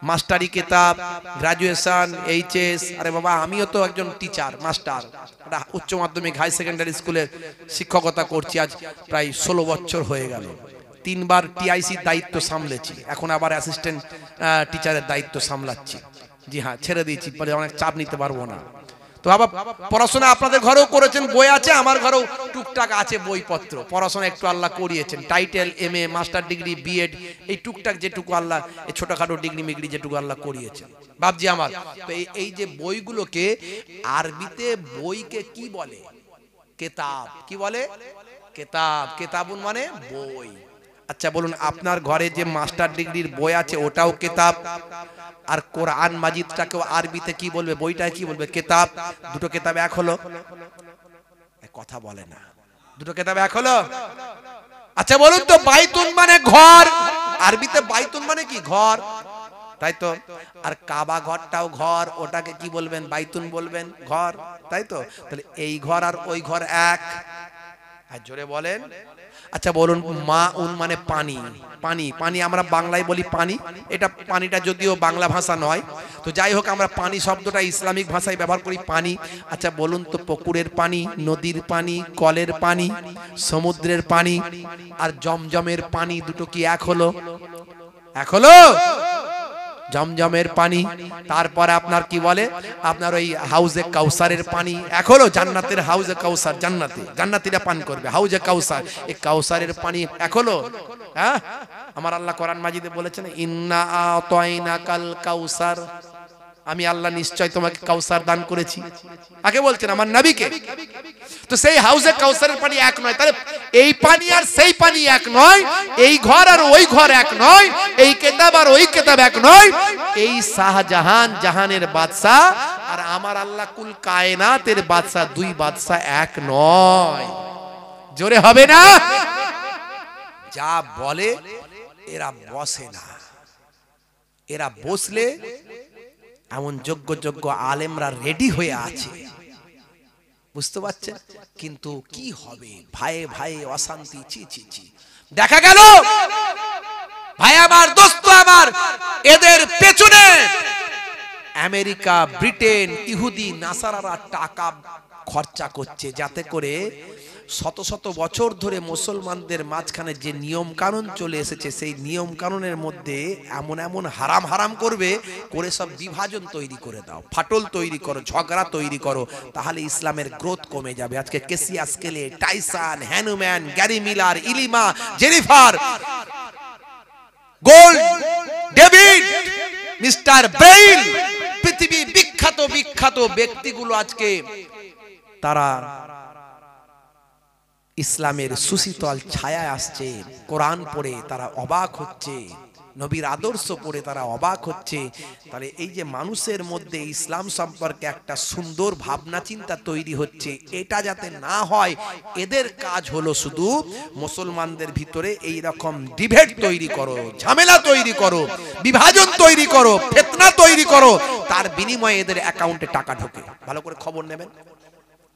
মাস্টারি কিতাব, গ্রাজুয়েশন, এইচএস। আরে বাবা, আমিও তো একজন টিচার, মাস্টার, একটা উচ্চ মাধ্যমিক হাই সেকেন্ডারি স্কুলের শিক্ষকতা করছি, আজ প্রায় 16 বছর হয়ে গেল। 3 বার টিআইসির দায়িত্ব সামলেছি, এখন আবার অ্যাসিস্ট্যান্ট টিচারের দায়িত্ব সামলাচ্ছি। জি হ্যাঁ, ছেড়ে দিয়েছি, পরে অনেক চাপ নিতে পারবো না। তো বাবা, পড়াশোনা আপনাদের ঘরেও করেছেন, বই আছে, আমার ঘরেও টুকটাক আছে বইপত্র। পড়াশোনা একটু আল্লাহ করিয়েছেন, title, MA, master degree, BEd, এই টুকটাক যেটুকু আল্লাহ, এই ছোটখাটো ডিগ্রি মিগ্রি যেটুকু আল্লাহ করিয়েছেন বাপজি আমার। তো এই যে বইগুলোকে আরবিতে বইকে কি বলে? কেতাব। কি বলে? কেতাব। কেতাবুন মানে বই। আচ্ছা বলুন, আপনার ঘরে যে মাস্টার ডিগ্রির বই আছে ওটাও কেতাব, আর কোরআন মাজিদটাকেও আরবিতে কি বলবে? বইটাকে কি বলবে? কেতাব। দুটো কেতাব এক হলো? কথা বলে না। দুটো কেতাব এক হলো? আচ্ছা বলুন তো, বাইতুন মানে ঘর, আরবিতে বাইতুন মানে কি? ঘর। তাই তো। আর কাবা ঘরটাও ঘর, ওটাকে কি বলবেন? বাইতুন বলবেন, ঘর, তাই তো। তাহলে এই ঘর আর ওই ঘর এক। আর জোরে বলেন। আচ্ছা বলুন, মাউন মানে পানি, পানি, পানি আমরা বাংলায় বলি পানি, এটা পানিটা যদিও বাংলা ভাষা নয়, তো যাই হোক আমরা পানি শব্দটা ইসলামিক ভাষায় ব্যবহার করি, পানি। আচ্ছা বলুন তো, পুকুরের পানি, নদীর পানি, কলের পানি, সমুদ্রের পানি আর জমজমের পানি দুটো কি এক হলো? এক হলো? জমজমের পানি, তারপরে আপনার কি বলে, আপনার ওই হাউজে কাউসারের পানি এক হলো? জান্নাতের হাউজে কাউসার, জান্নাতে জান্নাতীরা পান করবে হাউজে কাউসার, এই কাউসারের পানি এক হলো? হ্যাঁ, আমার আল্লাহ কোরআন মাজিদে বলেছেন, ইন্না আতাইনাকাল কাউসার, আমি আল্লাহ নিশ্চয় তোমাকে কাউসার দান করেছি। আগে বলছেন আমার নবীকে। তো সেই হাউজে কাউসারের পানি এক নয়, তাহলে এই পানি আর সেই পানি এক নয়, এই ঘর আর ওই ঘর এক নয়, এই কিতাব আর ওই কিতাব এক নয়, এই শাহজাহান জাহানের বাদশা আর আমার আল্লাহ কুল কায়নাতের বাদশা, দুই বাদশা এক নয়। জোরে হবে না? যা বলে এরা বসে না, এরা বসলে এমন যোগ্য যোগ্য আলেমরা রেডি হয়ে আছে, বুঝতে পারছেন? কিন্তু কি হবে, ভাইয়ে ভাইয়ে অশান্তি, চি চি চি। দেখা গেল ভাই আমার, দোস্ত আমার, এদের পেছনে আমেরিকা, ব্রিটেন, ইহুদি, নাসারারা টাকা খরচা করছে, যাতে করে শত শত বছর ধরে মুসলমানদের মাঝখানে যে নিয়ম কানুন চলে এসেছে, সেই নিয়ম কানুনের মধ্যে এমন এমন হারাম হারাম করবে, করে সব বিভাজন তৈরি করে দাও, ফাটল তৈরি করো, ঝগড়া তৈরি করো, তাহলে ইসলামের গ্রোথ কমে যাবে। আজকে Cassius Clay, Tyson, Hanuman, Gary Miller, ইলিমা, Jennifer, Gold, David, mister Braille, পৃথিবী বিখ্যাত বিখ্যাত ব্যক্তিগুলো আজকে তারা ইসলামের সুশীতল ছায়ায় আসছে, কোরআন পড়ে তারা অবাক হচ্ছে, নবীর আদর্শ পড়ে তারা অবাক হচ্ছে। তাহলে এই যে মানুষের মধ্যে ইসলাম সম্পর্কে একটা সুন্দর ভাবনা চিন্তা তৈরি হচ্ছে, এটা যাতে না হয়, এদের কাজ হলো শুধু মুসলমানদের ভিতরে এই রকম ডিবেট তৈরি করো, ঝামেলা তৈরি করো, বিভাজন তৈরি করো, ফিতনা তৈরি করো, তার বিনিময়ে এদের অ্যাকাউন্টে টাকা ঢোকে। ভালো করে খবর নেবেন,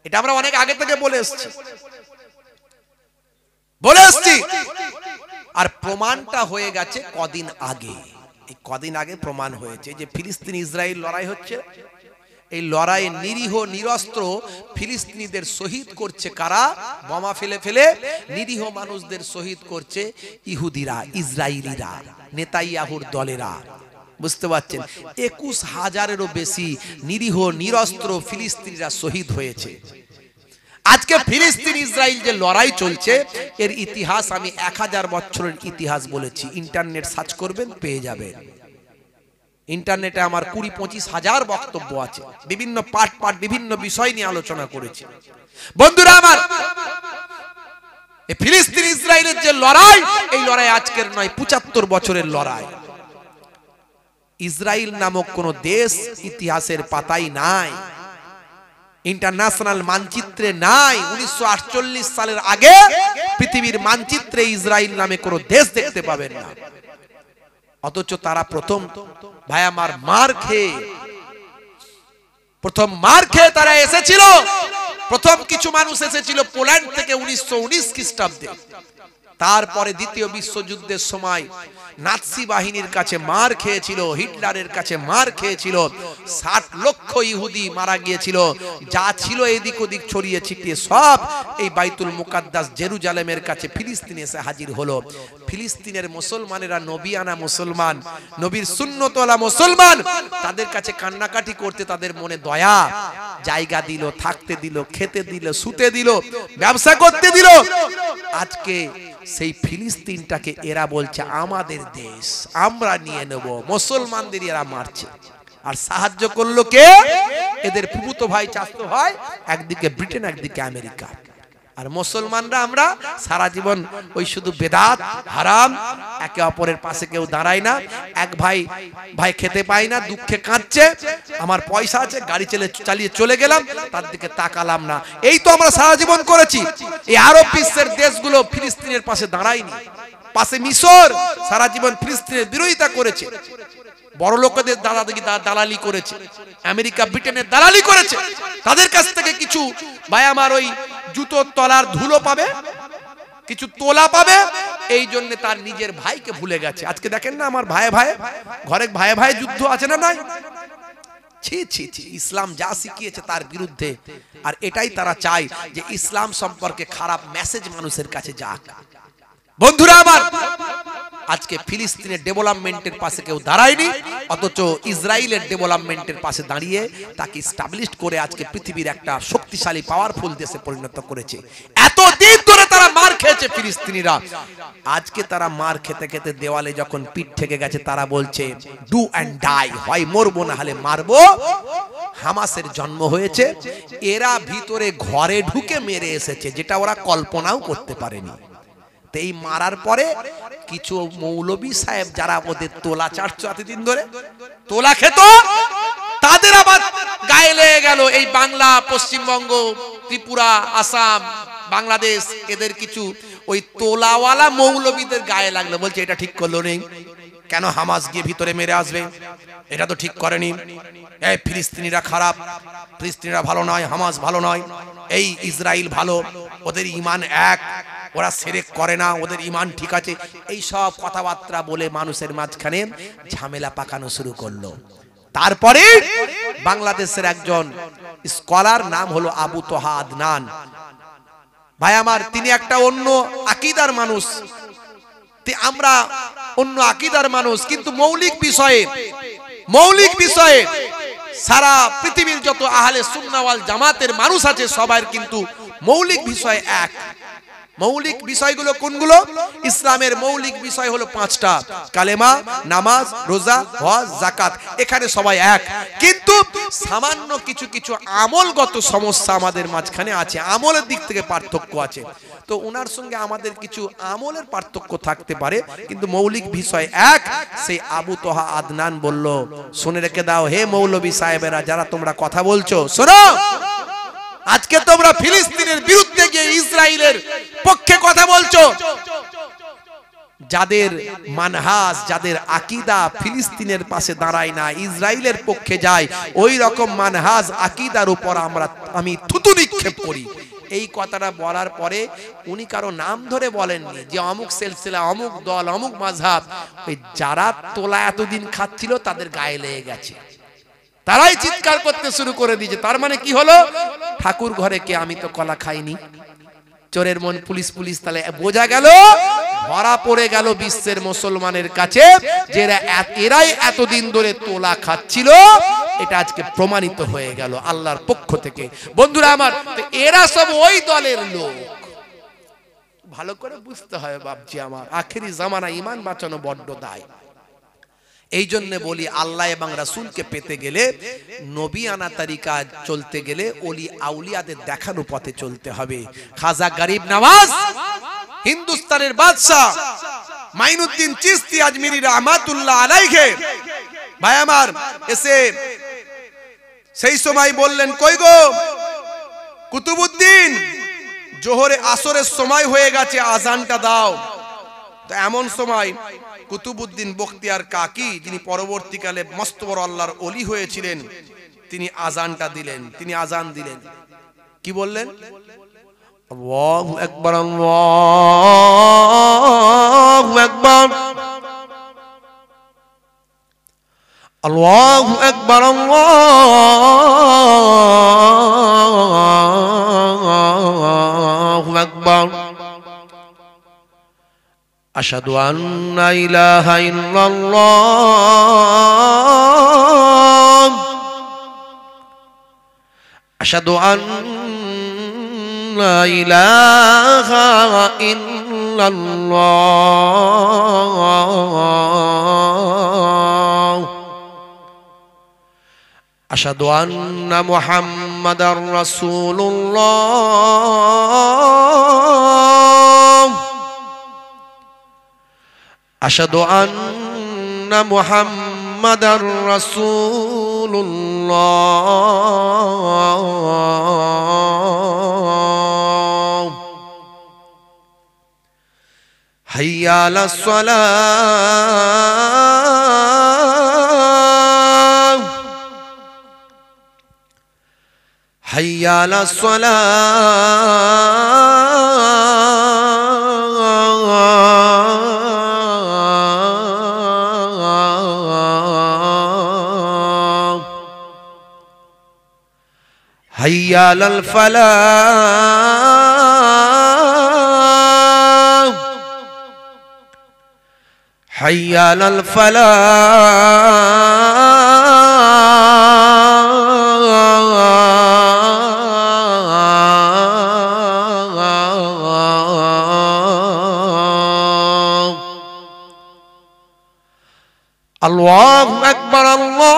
এটা আমরা অনেক আগে থেকে বলে এসেছি, আর প্রমাণটা হয়ে গেছে কদিন আগে। এই কদিন আগে প্রমাণ হয়েছে যে ফিলিস্তিন ইসরায়েল লড়াই হচ্ছে, এই লড়াইয়ে নিরীহ নিরস্ত্র ফিলিস্তিনিদের শহীদ করছে কারা? বোমা ফেলে ফেলে নিরীহ মানুষদের শহীদ করছে ইহুদিরা, ইসরায়েলিরা, নেতাইয়াহুর দলেরা, বুঝতে পারছেন? 21,000-এরও বেশি নিরীহ নিরস্ত্র ফিলিস্তিনিরা শহীদ হয়েছে। আজকে ফিলিস্তিন ইসরায়েল যে লড়াই চলছে, এর ইতিহাস আমি 1000 বছরের ইতিহাস বলেছি, ইন্টারনেট সার্চ করবেন পেয়ে যাবেন। ইন্টারনেটে আমার 20-25 হাজার বক্তব্য আছে, বিভিন্ন পার্ট পার্ট বিভিন্ন বিষয় নিয়ে আলোচনা করেছি। বন্ধুরা আমার, এই ফিলিস্তিন ইসরায়েলের যে লড়াই, এই লড়াই আজকের নয়, 75 বছরের লড়াই। ইসরায়েল নামক কোন দেশ ইতিহাসের পাতায় নাই, ইন্টারন্যাশনাল মানচিত্রে নাই। 1948 সালের আগে পৃথিবীর মানচিত্রে ইসরায়েল নামে কোন দেশ দেখতে পাবেন না। অথচ তারা প্রথম, ভাই আমার, মার খেয়ে তারা এসেছিল। প্রথম কিছু মানুষ এসেছিল পোল্যান্ড থেকে 1919 খ্রিস্টাব্দে। তারপরে দ্বিতীয় বিশ্বযুদ্ধের সময় নাৎসি বাহিনীর কাছে মার খেয়েছিল, হিটলারের কাছে মার খেয়েছিল, 60 লক্ষ ইহুদি মারা গিয়েছিল। যা ছিল এদিক ওদিক ছড়িয়ে ছিটিয়ে সব এই বাইতুল মুকাদ্দাস জেরুজালেমের কাছে ফিলিস্তিন এসে হাজির হলো। ফিলিস্তিনের মুসলমানেরা নবিয়ানা মুসলমান, নবীর সুন্নতওয়ালা মুসলমান, তাদের কাছে কান্নাকাটি করতে তাদের মনে দয়া, জায়গা দিল, থাকতে দিল, খেতে দিল, শুতে দিল, ব্যবসা করতে দিল। আজকে সেই ফিলিস্তিনটাকে এরা বলছে আমাদের দেশ, আমরা নিয়ে নেব। মুসলমানদের এরা মারছে, আর সাহায্য করলো কে? এদের ফুফুতো ভাই, চাচতো ভাই, একদিকে ব্রিটেন, একদিকে আমেরিকা। আর মুসলমানরা আমরা সারা জীবন ওই শুধু বেদাত, হারাম, একে অপরের পাশে কেউ দাঁড়ায় না। এক ভাই খেতে পায় না, দুঃখে কাঁদছে, আমার পয়সা আছে, গাড়ি চালিয়ে চলে গেলাম, তার দিকে তাকালাম না। এই তো আমরা সারা জীবন করেছি। এই আরব বিশ্বের দেশগুলো ফিলিস্তিনের পাশে দাঁড়ায়নি। পাশে মিশর সারা জীবন ফিলিস্তিনের বিরোধিতা করেছে। বড় লোকদের দালালি করেছে, আমেরিকা ব্রিটেনের দালালি করেছে, তাদের কাছ থেকে কিছু ভাই আমার ওই জুতোর তলার ধুলো পাবে, কিছু তোলা পাবে, এই জন্য তার নিজের ভাইকে ভুলে গেছে। আজকে দেখেন না আমার ভাই ভাই ঘরে ভাই ভাই যুদ্ধ আছে না নাই? ছি ছি ছি, ইসলাম যা শিখিয়েছে তার বিরুদ্ধে। আর এটাই তারা চায় যে ইসলাম সম্পর্কে খারাপ মেসেজ মানুষের কাছে যাক। বন্ধুরা আমার, আজকে ফিলিস্তিনের ডেভেলপমেন্টের পাশে কেউ দাঁড়ায়নি, অথচ ইসরায়েলের ডেভেলপমেন্টের পাশে দাঁড়িয়ে তাকে এস্টাবলিশ করে আজকে পৃথিবীর একটা শক্তিশালী পাওয়ারফুল দেশে পরিণত করেছে। এতদিন ধরে তারা মার খেয়েছে ফিলিস্তিনিরা, আজকে তারা মার খেতে খেতে দেওয়ালে যখন পিঠ থেকে গেছে, তারা বলছে ডু অ্যান্ড ডাই, হয় মরবো না হলে মারবো। হামাসের জন্ম হয়েছে, এরা ভিতরে ঘরে ঢুকে মেরে এসেছে, যেটা ওরা কল্পনাও করতে পারেনি। এই মারার পরে কিছু মৌলবী সাহেব যারা ওদের তোলা চাটছো এতদিন ধরে তোলা খেত, তাদের আবার গায়ে লেগে গেল এই বাংলা, পশ্চিমবঙ্গ, ত্রিপুরা, আসাম, বাংলাদেশ, এদের কিছু ওই তোলাওয়ালা মৌলবীদের গায়ে লাগলো, বলছে এটা ঠিক করলো নেই, কেন হামাস গিয়ে ভিতরে মেরে আসবে, এটা তো ঠিক করেনি, এই ফিলিস্তিনিরা খারাপ, ফিলিস্তিনিরা ভালো নয়, হামাস ভালো নয়, এই ইসরায়েল ভালো, ওদের ঈমান এক, ওরা শিরক করে না, ওদের ঈমান ঠিক আছে। এই সব কথাবার্তা বলে মানুষের মাঝখানে ঝামেলা পাকানো শুরু করলো। তারপরে বাংলাদেশের একজন স্কলার, নাম হলো আবু তোহা আদনান ভাই আমার, তিনি একটা অন্য আকীদার মানুষ, আমরা অন্য আকীদার মানুষ, কিন্তু মৌলিক বিষয়ে সারা পৃথিবীর যত আহলে সুন্নাহ ওয়াল জামাতের মানুষ আছে সবার কিন্তু মৌলিক বিষয় এক। মৌলিক বিষয়গুলো কোনগুলো? ইসলামের মৌলিক বিষয় হলো 5টা, কালেমা, নামাজ, রোজা, হজ, যাকাত, এখানে সবাই এক। কিন্তু সামান্য কিছু কিছু আমলগত সমস্যা আমাদের মাঝখানে আছে, আমলের দিক থেকে পার্থক্য আছে। তো ওনার সঙ্গে আমাদের কিছু আমলের পার্থক্য থাকতে পারে, কিন্তু মৌলিক বিষয় এক। সেই আবু তোহা আদনান বলল, শুনে রেখে দাও হে মৌলবী সাহেবেরা, যারা তোমরা কথা বলছো, শোনো, আজকে তোমরা ফিলিস্তিনের বিরুদ্ধে গিয়ে ইসরায়েলের পক্ষে কথা বলছো, যাদের মানহাজ, যাদের আকীদা ফিলিস্তিনের পাশে দাঁড়ায় না, ইসরায়েলের পক্ষে যায়, ওই রকম মানহাজ আকীদার উপর আমি থুতু নিক্ষেপ করি। এই কথাটা বলার পরে উনি কারো নাম ধরে বলেননি যে অমুক সিলসিলা, অমুক দল, অমুক মাযহাব, ওই যারা তোলা এতদিন খাচ্ছিল তাদের গায়ে লেগে গেছে, তারাই চিৎকার করতে শুরু করে দিয়েছে। তার মানে কি হলো? ঠাকুর ঘরে কে, আমি তো কলা খাইনি, চোরের মন পুলিশ পুলিশ, তাহলে বোঝা গেল, ধরা পড়ে গেল বিশ্বের মুসলমানের কাছে যে এরাই এতদিন ধরে তোলা খাচ্ছিল, এটা আজকে প্রমাণিত হয়ে গেল আল্লাহর পক্ষ থেকে। বন্ধুরা আমার, এরা সব ওই দলের লোক, ভালো করে বুঝতে হয় বাপজি আমার, আখেরি জামানা ঈমান বাঁচানো বড্ড দায়। এই জন্য বলি, আল্লাহ এবং রাসূলকে পেতে গেলে, নবী আনা তারিকা চলতে গেলে ওলি আউলিয়াদের দেখানো পথে চলতে হবে। খাজা গরিব নওয়াজ, হিন্দুস্তানের বাদশা মাইনুদ্দিন চিশতি আজমিরি রহমাতুল্লাহ আলাইহি ভাই আমার, এসে সেই সময় বললেন, কই গো কুতুবউদ্দিন, জোহরে আসরের সময় হয়ে গেছে, আজানটা দাও। তো এমন সময় কুতুবউদ্দিন বখতিয়ার কাকি, যিনি পরবর্তীকালে মস্ত বড় আল্লাহর ওলি হয়েছিলেন, তিনি আজানটা দিলেন। তিনি আজান দিলেন, কি বললেন? আল্লাহু আকবার, আল্লাহু আকবার, আল্লাহু আকবার, আল্লাহু আকবার, আশহাদু আন্না ইলাহা ইল্লাল্লাহ, আশহাদু আন্না ইলাহা ইল্লাল্লাহ, আশহাদু আন্না মুহাম্মাদার রাসূলুল্লাহ, আশহাদু আন্না মুহাম্মাদার রাসূলুল্লাহ, হাইয়া আলাস সালাহ, হাইয়া আলাস সালাহ হাইয়া আলাল ফালাহ হাইয়া আলাল ফালাহ আল্লাহু আকবার আল্লাহু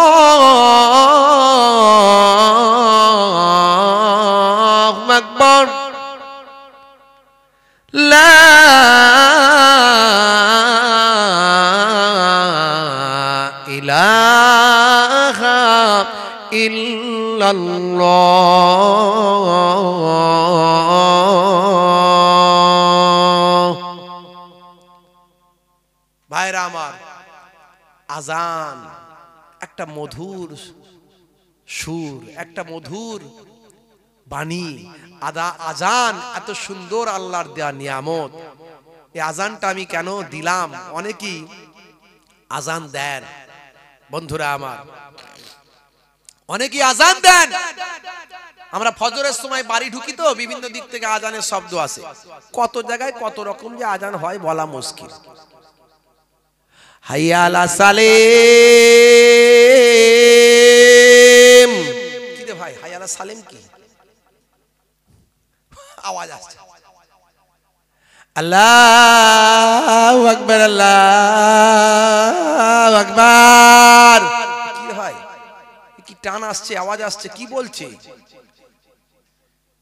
আকবার লা ইলাহা ইল্লাল্লাহ। ভাইরা আমার, আজান একটা মধুর সুর, একটা মধুর বাণী। আজান এত সুন্দর আল্লাহর দেয়া নিয়ামত। এই আজানটা আমি কেন দিলাম? অনেকেই আজান দেন বন্ধুরা আমার, অনেকেই আজান দেন। আমরা ফজরের সময় বাড়ি ঢুকি তো বিভিন্ন দিক থেকে আজানের শব্দ আসে। কত জায়গায় কত রকম যে আজান হয় বলা মুশকিল। হাইয়া আলা সালেম, কি রে ভাই, হাইয়া আলা সালেম কি আওয়াজ আসছে? আল্লাহু আকবার আল্লাহু আকবার। কি রে ভাই, কি টান আসছে, আওয়াজ আসছে, কি বলছে?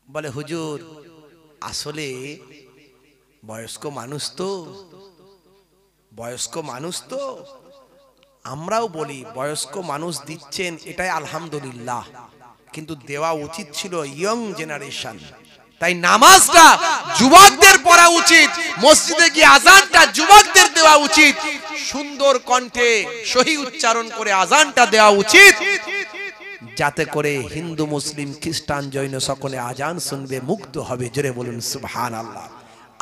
বলে হুজুর আসলে বয়স্ক মানুষ তো, বয়স্ক মানুষ তো আমরাও বলি বয়স্ক মানুষ দিচ্ছেন এটাই আলহামদুলিল্লাহ, কিন্তু দেওয়া উচিত ছিল ইয়ং জেনারেশন। তাই নামাজটা যুবকদের পড়া উচিত, মসজিদে গিয়ে আজানটা যুবকদের দেওয়া উচিত, সুন্দর কণ্ঠে সহি উচ্চারণ করে আজানটা দেওয়া উচিত, যাতে করে হিন্দু মুসলিম খ্রিস্টান জৈন সকলে আজান শুনবে, মুগ্ধ হবে। জোরে বলুন সুবহানাল্লাহ।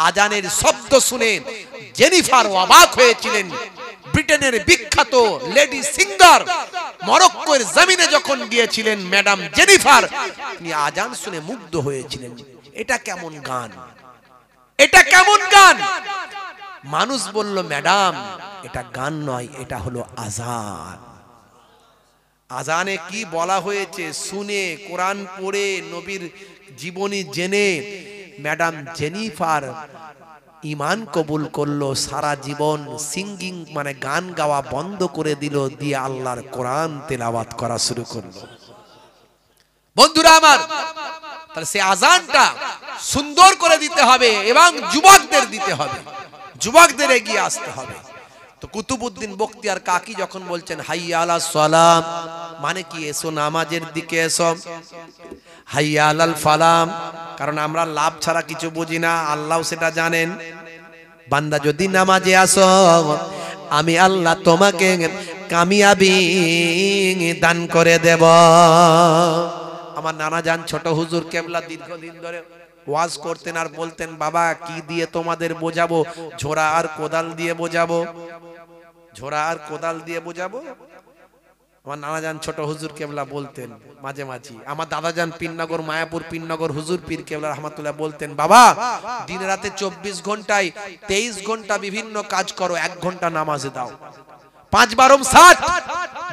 আজানের শব্দ শুনে জেনিফার অবাক হয়েছিলেন। ব্রিটেনের বিখ্যাত লেডি সিঙ্গার মরক্কোর জমিনে যখন গিয়েছিলেন ম্যাডাম জেনিফার, তিনি আজান শুনে মুগ্ধ হয়েছিলেন। এটা কেমন গান, এটা কেমন গান? মানুষ বলল ম্যাডাম এটা গান নয়, এটা হলো আজান। আজানে কি বলা হয়েছে শুনে, কোরআন পড়ে, নবীর জীবনী জেনে ম্যাডাম জেনিফার ঈমান কবুল করলো। সারা জীবন সিঙ্গিং মানে গান গাওয়া বন্ধ করে দিল, দিয়ে আল্লাহর কোরআন তেলাওয়াত করা শুরু করলো। বন্ধুরা আমার, তাহলে সে আজানটা সুন্দর করে দিতে হবে এবং যুবকদের দিতে হবে, যুবকদের এগিয়ে আসতে হবে। তো কুতুবউদ্দিন বখতিয়ার কাকি যখন বলছেন হাইয়া আলাস সালাম, মানে কি এসো নামাজের দিকে এসো। হাইয়া আলাল ফালাম, কারণ আমরা লাভ ছাড়া কিছু বুঝি না, আল্লাহ সেটা জানেন। বান্দা যদি নামাজে আসো, আমি আল্লাহ তোমাকে কামিয়াবি দান করে দেব। আমার নানা জান ছোট হুজুর কেবলা দীর্ঘদিন ধরে ওয়াজ করতেন আর বলতেন, বাবা কি দিয়ে তোমাদের বোঝাবো, ঝোড়া আর কোদাল দিয়ে বোঝাবো, ঝোড়া আর কোদাল দিয়ে বোঝাবো। আমার নানা জান ছোট হুজুর কেবলা বলতেন মাঝে মাঝে। আমার দাদা জান পীরনগর মায়াপুর পীরনগর হুজুর পীর কেবলা রহমাতুল্লাহ বলতেন, বাবা দিন রাতে 24 ঘন্টায় 23 ঘন্টা বিভিন্ন কাজ করো, 1 ঘন্টা নামাজে দাও। 5 12 60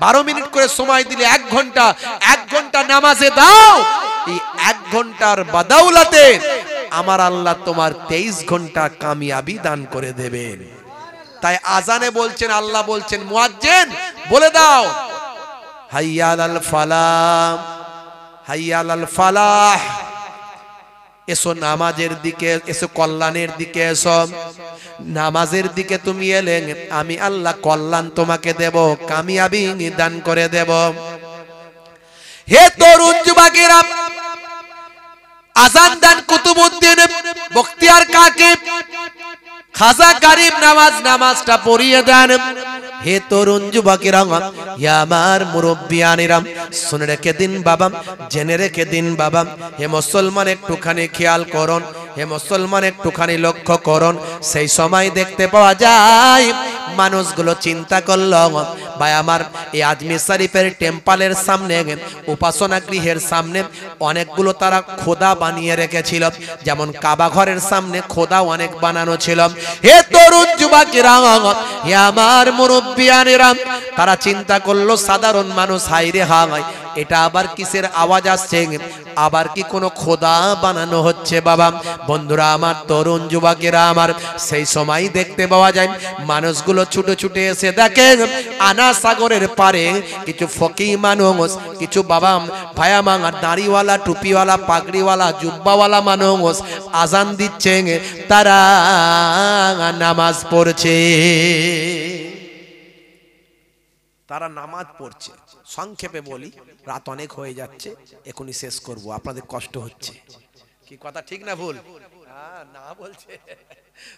12 মিনিট করে সময় দিলে 1 ঘন্টা, 1 ঘন্টা নামাজে দাও। এই 1 ঘন্টার বাদাউলাতে আমার আল্লাহ তোমার 23 ঘন্টা কামিয়াবি দান করে দেবেন। তাই আজানে বলছেন, আল্লাহ বলছেন মুয়াজ্জিন বলে দাও হাইয়া আলাল ফালাহ, হাইয়া আলাল ফালাহ, এসো নামাজের দিকে, এসো কল্যাণের দিকে এসো। নামাজের দিকে তুমি এলে আমি আল্লাহ কল্যাণ তোমাকে দেব, কামিয়াবি দান করে দেব। হে তরুণ যুবকেরা, আজান দান কুতুবউদ্দিন বখতিয়ার কাকি খাজা গরিব নামাজটা পড়িয়ে দেন। হে তরুণ যুবকেরা, হে আমার মুরব্বিয়ানেরা, শুনে রেখে দিন বাবা, জেনে রেখে দিন বাবা। হে মুসলমান একটুখানি খেয়াল করুন, হে মুসলমান একটুখানি লক্ষ্য করুন। সেই সময় দেখতে পাওয়া যায় মানুষগুলো চিন্তা করলো, ভাই আমার এই আজমির শরীফের টেম্পলের সামনে, উপাসনা গৃহের সামনে অনেকগুলো তারা খোদা বানিয়ে রেখেছিল, যেমন কাবা ঘরের সামনে খোদা অনেক বানানো ছিল। হে তরুণ যুবকেরা, হে আমার মুরব্বিয়ানেরা, তারা চিন্তা করলো সাধারণ মানুষ, হাই রে হাই, এটা আবার কিসের আওয়াজ আসছে? আবার কি কোনো খোদা বানানো হচ্ছে বাবা? বন্ধুরা আমার, তরুণ যুবকেরা আমার, সেই সময় দেখতে পাওয়া যায় মানুষগুলো ছুটে ছুটে এসে দেখে আনা সাগরের পারে কিছু ফকি মানুষ, কিছু বাবা ভায়া মাঙা দাড়িওয়ালা, টুপিওয়ালা, পাগড়িওয়ালা, জুব্বাওয়ালা মানুষ আজান দিচ্ছে, তারা নামাজ পড়ছে, তারা নামাজ পড়ছে। সংক্ষেপে বলি, রাত অনেক হয়ে যাচ্ছে, এখনই শেষ করব, আপনাদের কষ্ট হচ্ছে। কি কথা ঠিক না ভুল? না বলছে,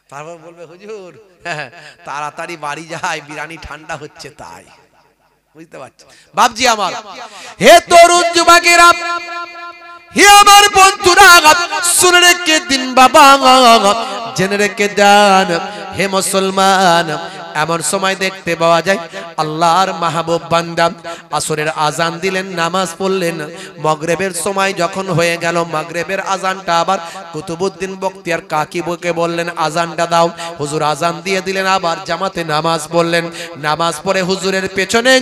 তারপর বলবে হুজুর তাড়াতাড়ি বাড়ি যায়, বিরিয়ানি ঠান্ডা হচ্ছে তাই। বুঝতে পারছি বাপজি আমার। হে তরুণ যুবকেরা, হে আমার বন্ধুরা, শুনে রেখে দিন বাবা, জেনে রেখে দেন হে মুসলমান। এমন সময় দেখতে পাওয়া যায় আল্লাহর মাহবুব বান্দা আসরের আজান দিলেন, নামাজ পড়লেন। মাগরিবের সময় যখন হয়ে গেল, মাগরিবের আজানটা আবার কুতুবউদ্দিন বখতিয়ার কাকিবুকে বললেন আজানটা দাও। হুজুর আজান দিয়ে দিলেন, আবার জামাতে নামাজ পড়লেন। নামাজ পড়ে হুজুরের পেছনে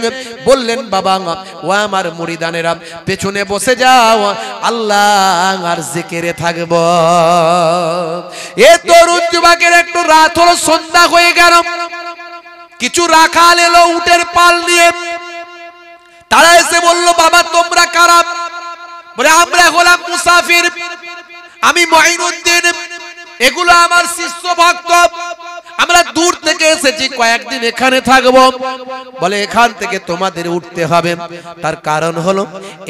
বললেন, বাবা ও আমার মুরিদানেরা, পেছনে বসে যাও, আল্লাহ আর জিকিরে থাকবো। এ তরুণ যুবকের একটু রাত হলো, সন্ধ্যা হয়ে গেল, কিছু রাখাল এলো উটের পাল নিয়ে। তারা এসে বলল, বাবা তোমরা কারা? বলে আমরা হলাম মুসাফির, আমি মঈনুদ্দিন, এগুলো আমার শিষ্য ভক্ত, আমরা দূর থেকে এসেছি, কয়েকদিন এখানে থাকবো। বলে এখান থেকে তোমাদের উঠতে হবে। তার কারণ হলো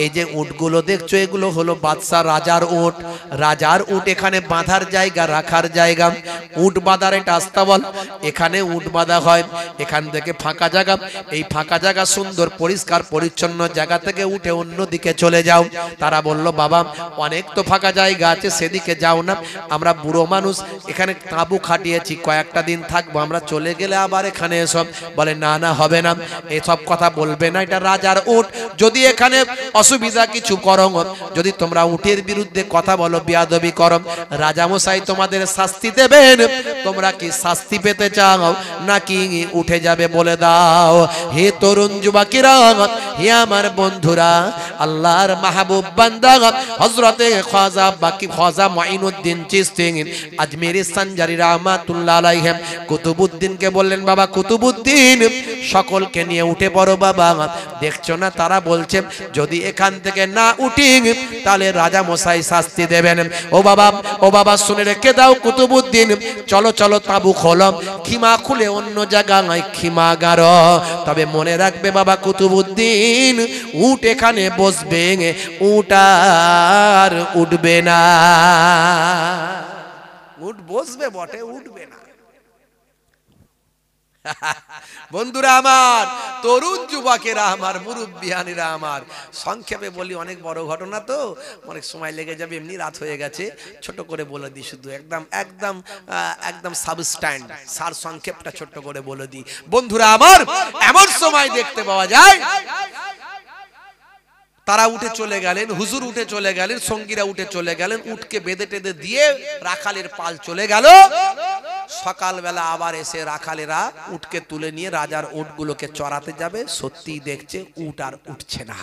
এই যে উটগুলো দেখছো, এগুলো হলো বাদশা রাজার উট। রাজার উট এখানে বাঁধার জায়গা, রাখার জায়গা। উট বাঁধার এটা আস্তাবল, এখানে উট বাঁধা হয়। এখান থেকে ফাঁকা জায়গা, এই ফাঁকা জায়গা সুন্দর পরিষ্কার পরিচ্ছন্ন জায়গা থেকে উঠে অন্যদিকে চলে যাও। তারা বলল, বাবা অনেক তো ফাঁকা জায়গা আছে, সেদিকে যাও না, আমরা বুড়ো মানুষ, এখানে তাঁবু খাটিয়েছি, কয়েকটা দিন থাকবো, আমরা চলে গেলে আবার এখানে এসব। বলে না না, হবে না, এসব কথা বলবে না, এটা রাজার উট, যদি এখানে অসুবিধা কিছু করো, যদি তোমরা উটের বিরুদ্ধে কথা বলো, বেয়াদবি করো, রাজামশাই তোমাদের শাস্তি দেবেন। তোমরা কি শাস্তি পেতে চাও নাকি উঠে যাবে বলে দাও। হে তরুণ যুবকেরা, হে আমার বন্ধুরা, আল্লাহর মাহবুব বান্দা হযরতে খাজা মুঈনুদ্দিন চিশতি আজমিরি সঞ্জারি রাহমাতুল্লাহ আলাইহি কুতুবউদ্দিনকে বললেন, বাবা কুতুবউদ্দিন, সকলকে নিয়ে উঠে পড়ো বাবা। দেখছো না তারা বলছে যদি এখান থেকে না উঠি তাহলে রাজা মশাই শাস্তি দেবেন। ও বাবা শুনে রেখে দাও কুতুবউদ্দিন, চলো চলো তাঁবু খোলো, খিমা খুলে অন্য জায়গায় খিমা গাড়ো। তবে মনে রাখবে বাবা কুতুবউদ্দিন, উট এখানে বসবে, উট আর উঠবে না। উট বসবে বটে, উঠবে না। বন্ধুরা আমার, তরুণ যুবকেরা আমার, মুরব্বিয়ানেরা আমার, সংক্ষেপে বলি, অনেক বড় ঘটনা তো অনেক সময় লেগে যাবে, এমনি রাত হয়ে গেছে, ছোট করে বলে দিই, শুধু একদম সাবস্ট্যান্ড, সার সংক্ষেপটা ছোট্ট করে বলে দিই। বন্ধুরা আমার, এমন সময় দেখতে পাওয়া যায় তারা উঠে চলে গেলেন, হুজুর উঠে চলে গেলেন, সঙ্গীরা উঠে চলে গেলেন, উটকে বেঁধে টেঁধে দিয়ে রাখালের পাল চলে গেল। সকালবেলা আবার এসে রাখালেরা উটকে তুলে নিয়ে রাজার উটগুলোকে চড়াতে যাবে, সত্যি দেখছে উট আর উঠছে না।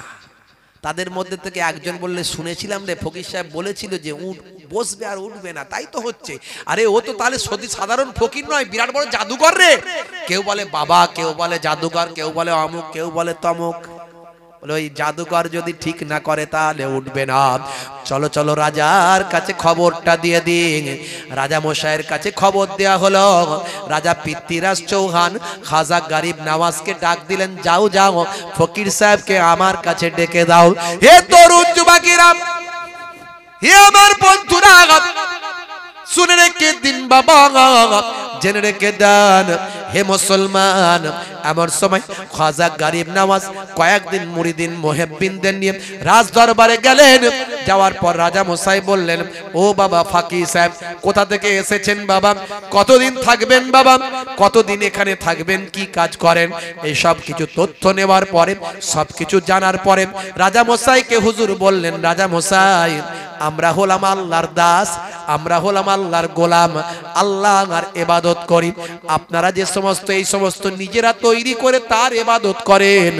তাদের মধ্যে থেকে একজন বললে, শুনেছিলাম রে ফকির সাহেব বলেছিল যে উট বসবে আর উঠবে না, তাই তো হচ্ছে। আরে ও তো তাহলে সাধারণ ফকির নয়, বিরাট বড় জাদুকর রে। কেউ বলে বাবা, কেউ বলে জাদুকর, কেউ বলে অমুক, কেউ বলে তমুক। ওই জাদুকর যদি ঠিক না করে তাহলে উঠবে না। চলো চলো রাজার কাছে খবরটা দিয়ে দিন। রাজা মশাইয়ের কাছে খবর দেয়া হলো। রাজা পৃথ্বীরাজ চৌহান খাজা গরিব নওয়াজকে ডাক দিলেন, যাও যাও ফকির সাহেবকে আমার কাছে ডেকে দাও। হে তরুণ যুবকেরা, হে আমার বন্ধুরা, শুনে রেখে দিন বাবা, জেনে রেখে দেন, হে মুসলমান, এমন সময় খাজা গরিব নওয়াজ কয়েকদিন মুরিদিন মুহিব্বিনদের নিয়ে রাজ দরবারে গেলেন। যাওয়ার পর রাজা মশাই বললেন, ও বাবা ফাকি সাহেব, কোথা থেকে এসেছেন বাবা? কতদিন থাকবেন বাবা? কতদিন এখানে থাকবেন? কি কাজ করেন? এই সব কিছু তথ্য নেওয়ার পরে, সব কিছু জানার পরে রাজা মশাইকে হুজুর বললেন, রাজা মশাই, আমরা হলাম আল্লাহর দাস, আমরা হলাম আল্লাহর গোলাম, আল্লাহর ইবাদত করি। আপনারা যে সমস্ত এই সমস্ত নিজেরা তৈরি করে তার ইবাদত করেন,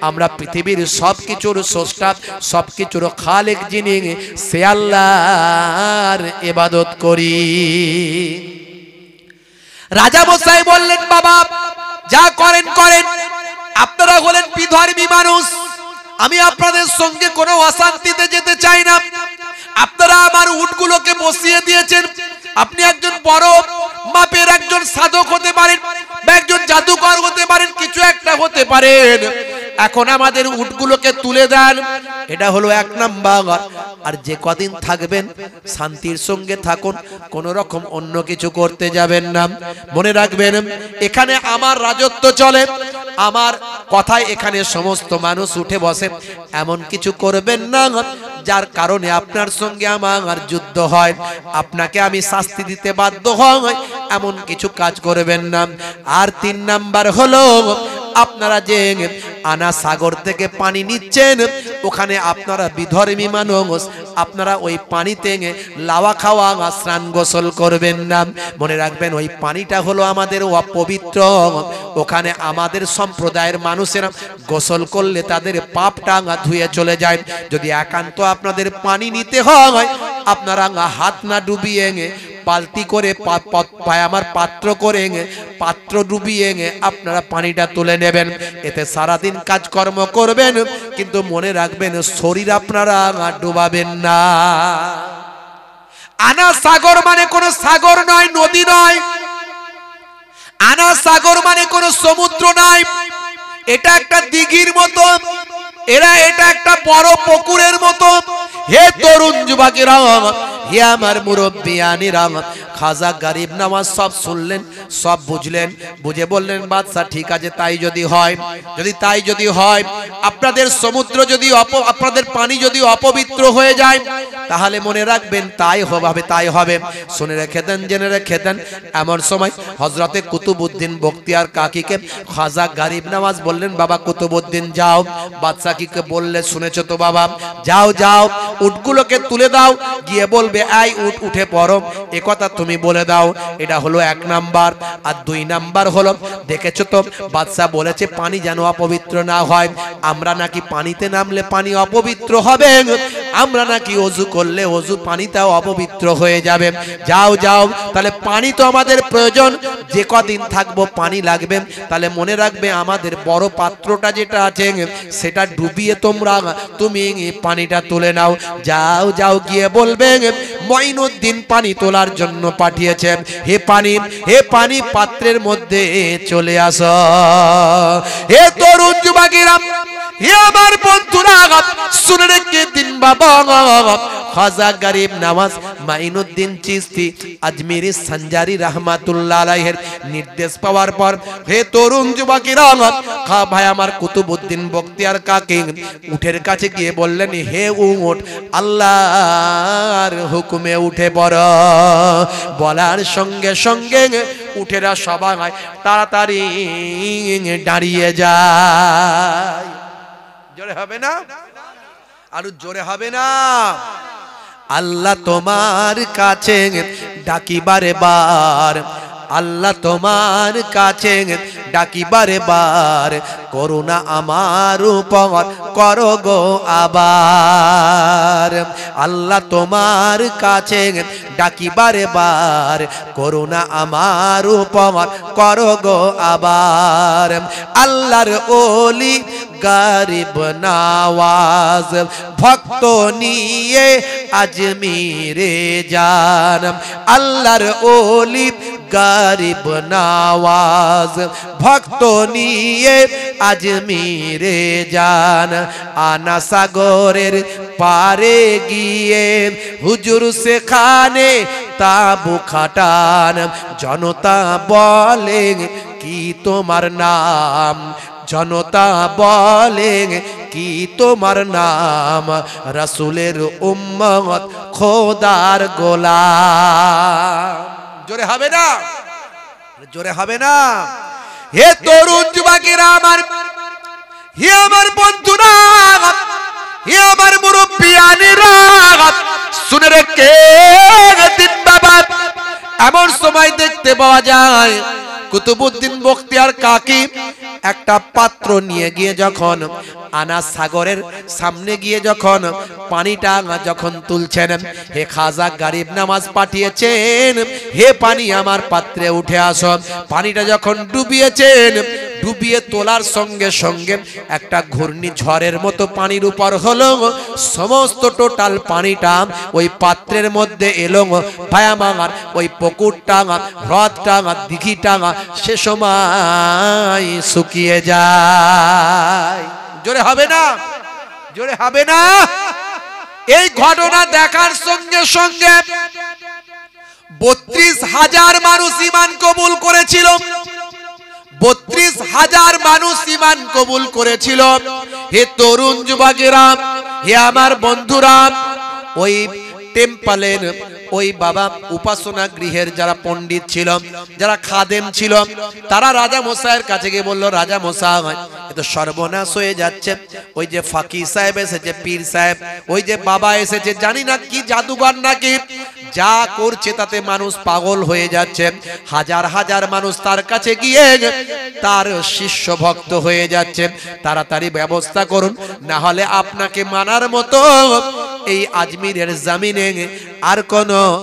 আমরা পৃথিবীর সব কিছুর স্রষ্টা, সব কিছুর খালেক যিনি, সে আল্লাহর ইবাদত করি। রাজা মশাই বললেন, বাবা যা করেন করেন, আপনারা হলেন বিধর্মী মানুষ, আমি আপনাদের সঙ্গে কোনো অশান্তিতে যেতে চাই না। আপনারা আমার উটগুলোকে বসিয়ে দিয়েছেন। আপনি একজন বড় মাপের একজন সাধক হতে পারেন, বা একজন জাদুকর হতে পারেন, কিছু একটা হতে পারেন। এখন আমাদের উটগুলোকে তুলে দেন, এটা হলো এক নাম্বার। আর যে কদিন থাকবেন শান্তির সঙ্গে থাকুন, কোন রকম অন্য কিছু করতে যাবেন না। মনে রাখবেন, এখানে আমার রাজত্ব চলে, আমার কথায় এখানে সমস্ত মানুষ উঠে বসে। এমন কিছু করবেন না যার কারণে আপনার সঙ্গে আমার যুদ্ধ হয়, আপনাকে আমি শাস্তি দিতে বাধ্য হই, এমন কিছু কাজ করবেন না। আর 3 নাম্বার হলো, আপনারা যে আনা সাগর থেকে পানি নিচ্ছেন, ওখানে আপনারা বিধর্মী মানুষ, আপনারা ওই পানিতে লাওয়া খাওয়া স্নান গোসল করবেন না। মনে রাখবেন, ওই পানিটা হলো আমাদের অপবিত্র। ওখানে আমাদের সম্প্রদায়ের মানুষেরা গোসল করলে তাদের পাপ টাঙা ধুয়ে চলে যায়। যদি একান্ত আপনাদের পানি নিতে হয়, আপনারা হাত না ডুবিয়ে পালতি করে আমার পাত্র করে পাত্র ডুবিয়ে আপনারা পানিটা তুলে নেবেন। এতে সারাদিন কাজকর্ম করবেন, কিন্তু মনে রাখবেন শরীর আপনারা ডুবাবেন না। আনা সাগর মানে কোনো সাগর নয়, নদী নয়। আনা সাগর মানে কোনো সমুদ্র নয়, এটা একটা দিঘির মতো, এটা একটা বড় পুকুরের মতো। হে তরুণ যুবকেরা, হে আমার মুরব্বিয়ানেরা, খাজা গরিব নওয়াজ সব শুনলেন, সব বুঝলেন, বুঝে বললেন, বাদশা ঠিক আছে, তাই যদি হয়, তাই যদি হয়, আপনাদের সমুদ্র যদি আপনাদের পানি যদি অপবিত্র হয়ে যায়, তাহলে মনে রাখবেন তাই হবে, তাই হবে। শুনে রেখে দেন, জেনে রেখে দেন। এমন সময় হযরতে কুতুবউদ্দিন বখতিয়ার কাকীকে খাজা গরিব নওয়াজ বললেন, বাবা কুতুবউদ্দিন যাও। বাদশা কিকে বললে, শুনেছো তো বাবা, যাও যাও, উটগুলোকে তুলে দাও, গিয়ে বলবে এই উট উঠে পড়ো, এ কথা তুমি বলে দাও। এটা হলো 1 নাম্বার। আর 2 নাম্বার হলো, দেখেছো তো বাদশা বলেছে পানি যেন অপবিত্র না হয়। আমরা নাকি পানিতে নামলে পানি অপবিত্র হবে, আমরা নাকি ওযু করলে ওযু পানিটাও অপবিত্র হয়ে যাবে। যাও যাও, তাহলে পানি তো আমাদের প্রয়োজন, যে কদিন থাকবো পানি লাগবে। তাহলে মনে রাখবে, আমাদের বড় পাত্রটা যেটা আছে সেটা ডুবিয়ে তুমি পানিটা তুলে নাও। যাও যাও, গিয়ে বলবে মঈনুদ্দিন পানি তোলার জন্য পাঠিয়েছেন, হে পানি পাত্রের মধ্যে চলে আসো। হে তরুণ যুবকেরা, হে আমার বন্ধুরা, শুনে রেখে দিন বাবা, খাজা গরিব নওয়াজ মঈনুদ্দিন চিশতি আজমিরি সঞ্জারি রাহমাতুল্লাহ আলাইহির নির্দেশ পাওয়ার পর, হে তরুণ যুবকেরা, ভাই আমার কুতুবউদ্দিন বখতিয়ার কাকী উটের কাছে গিয়ে বললেন, হে উট, আল্লাহর হুকুমে উঠে পড়ো। বলার সঙ্গে সঙ্গে উটেরা সবাই তাড়াতাড়ি দাঁড়িয়ে যায়। জোরে হবে না? আরো জোরে হবে না? আল্লাহ তোমার কাছে ডাকি বারে বার, আল্লাহ তোমার কাছে ডাকি বারে বার, করুণা আমার উপর করো গো আবার। আল্লাহ তোমার কাছে ডাকি বারে বার, করুণা আমার উপর করো গো আবার। আল্লাহর ওলি গরিব নওয়াজ ভক্ত নিয়ে আজমিরে যান। আল্লাহর ওলি গরিব নওয়াজ ভক্ত নিয়ে আজমিরে যান। আনা সাগরের পারে গিয়ে হুজুর সেখানে তাবু খাটান, জনতা বলে কি তোমার নাম, জনতা বলে কি তোমার নাম, রাসূলের উম্মত খোদার গোলাম। জোরে হবে না, জোরে হবে না। হে তরুণ যুবকেরা আমার, হে আমার বন্ধুরা, হে আমার মুরব্বিয়ানেরা, শুনে রেখে দিন বাবা, এমন সময় দেখতে পাওয়া যায় কুতুবউদ্দিন বখতিয়ার কাকি একটা পাত্র নিয়ে গিয়ে যখন আনাস সাগরের সামনে গিয়ে যখন পানিটা যখন তুলছেন, হে খাজা গরিব নামাজ পাঠিয়েছেন, হে পানি আমার পাত্রে উঠে আসো। পানিটা যখন ডুবিয়েছেন, ডুবিয়ে তোলার সঙ্গে সঙ্গে একটা ঘূর্ণিঝড়ের মতো পানির উপর হলো, সমস্ত টোটাল পানিটা ওই পাত্রের মধ্যে এলো। ভায়ামার ওই পুকুরটা, হ্রদটা, দিঘিটা সে সময় শুকিয়ে যায়। জোরে হবে না, জোরে হবে না। এই ঘটনা দেখার সঙ্গে সঙ্গে 32,000 মানুষ ঈমান কবুল করেছিল, 32,000 মানুষ ঈমান কবুল করেছিল। হে তরুণ যুবকেরা, হে আমার বন্ধুরা, ওই টেম্পলের ওই বাবা উপাসনা গৃহের যারা পণ্ডিত ছিল, যারা খাদেম ছিল, তারা রাজা মশাইয়ের কাছে গিয়ে বলল, রাজা মশাই এ তো সর্বনাশ হয়ে যাচ্ছে, ওই যে ফাকির সাহেব এসেছে, পীর সাহেব, ওই যে বাবা এসেছে, জানি না কি জাদুঘর নাকি, যা করছে তাতে মানুষ পাগল হয়ে যাচ্ছে। হাজার হাজার মানুষ তার কাছে গিয়ে তার শিষ্য ভক্ত হয়ে যাচ্ছে। তাড়াতাড়ি ব্যবস্থা করুন, না হলে আপনাকে মানার মতো এই আজমিরের জমিনে আর কোনো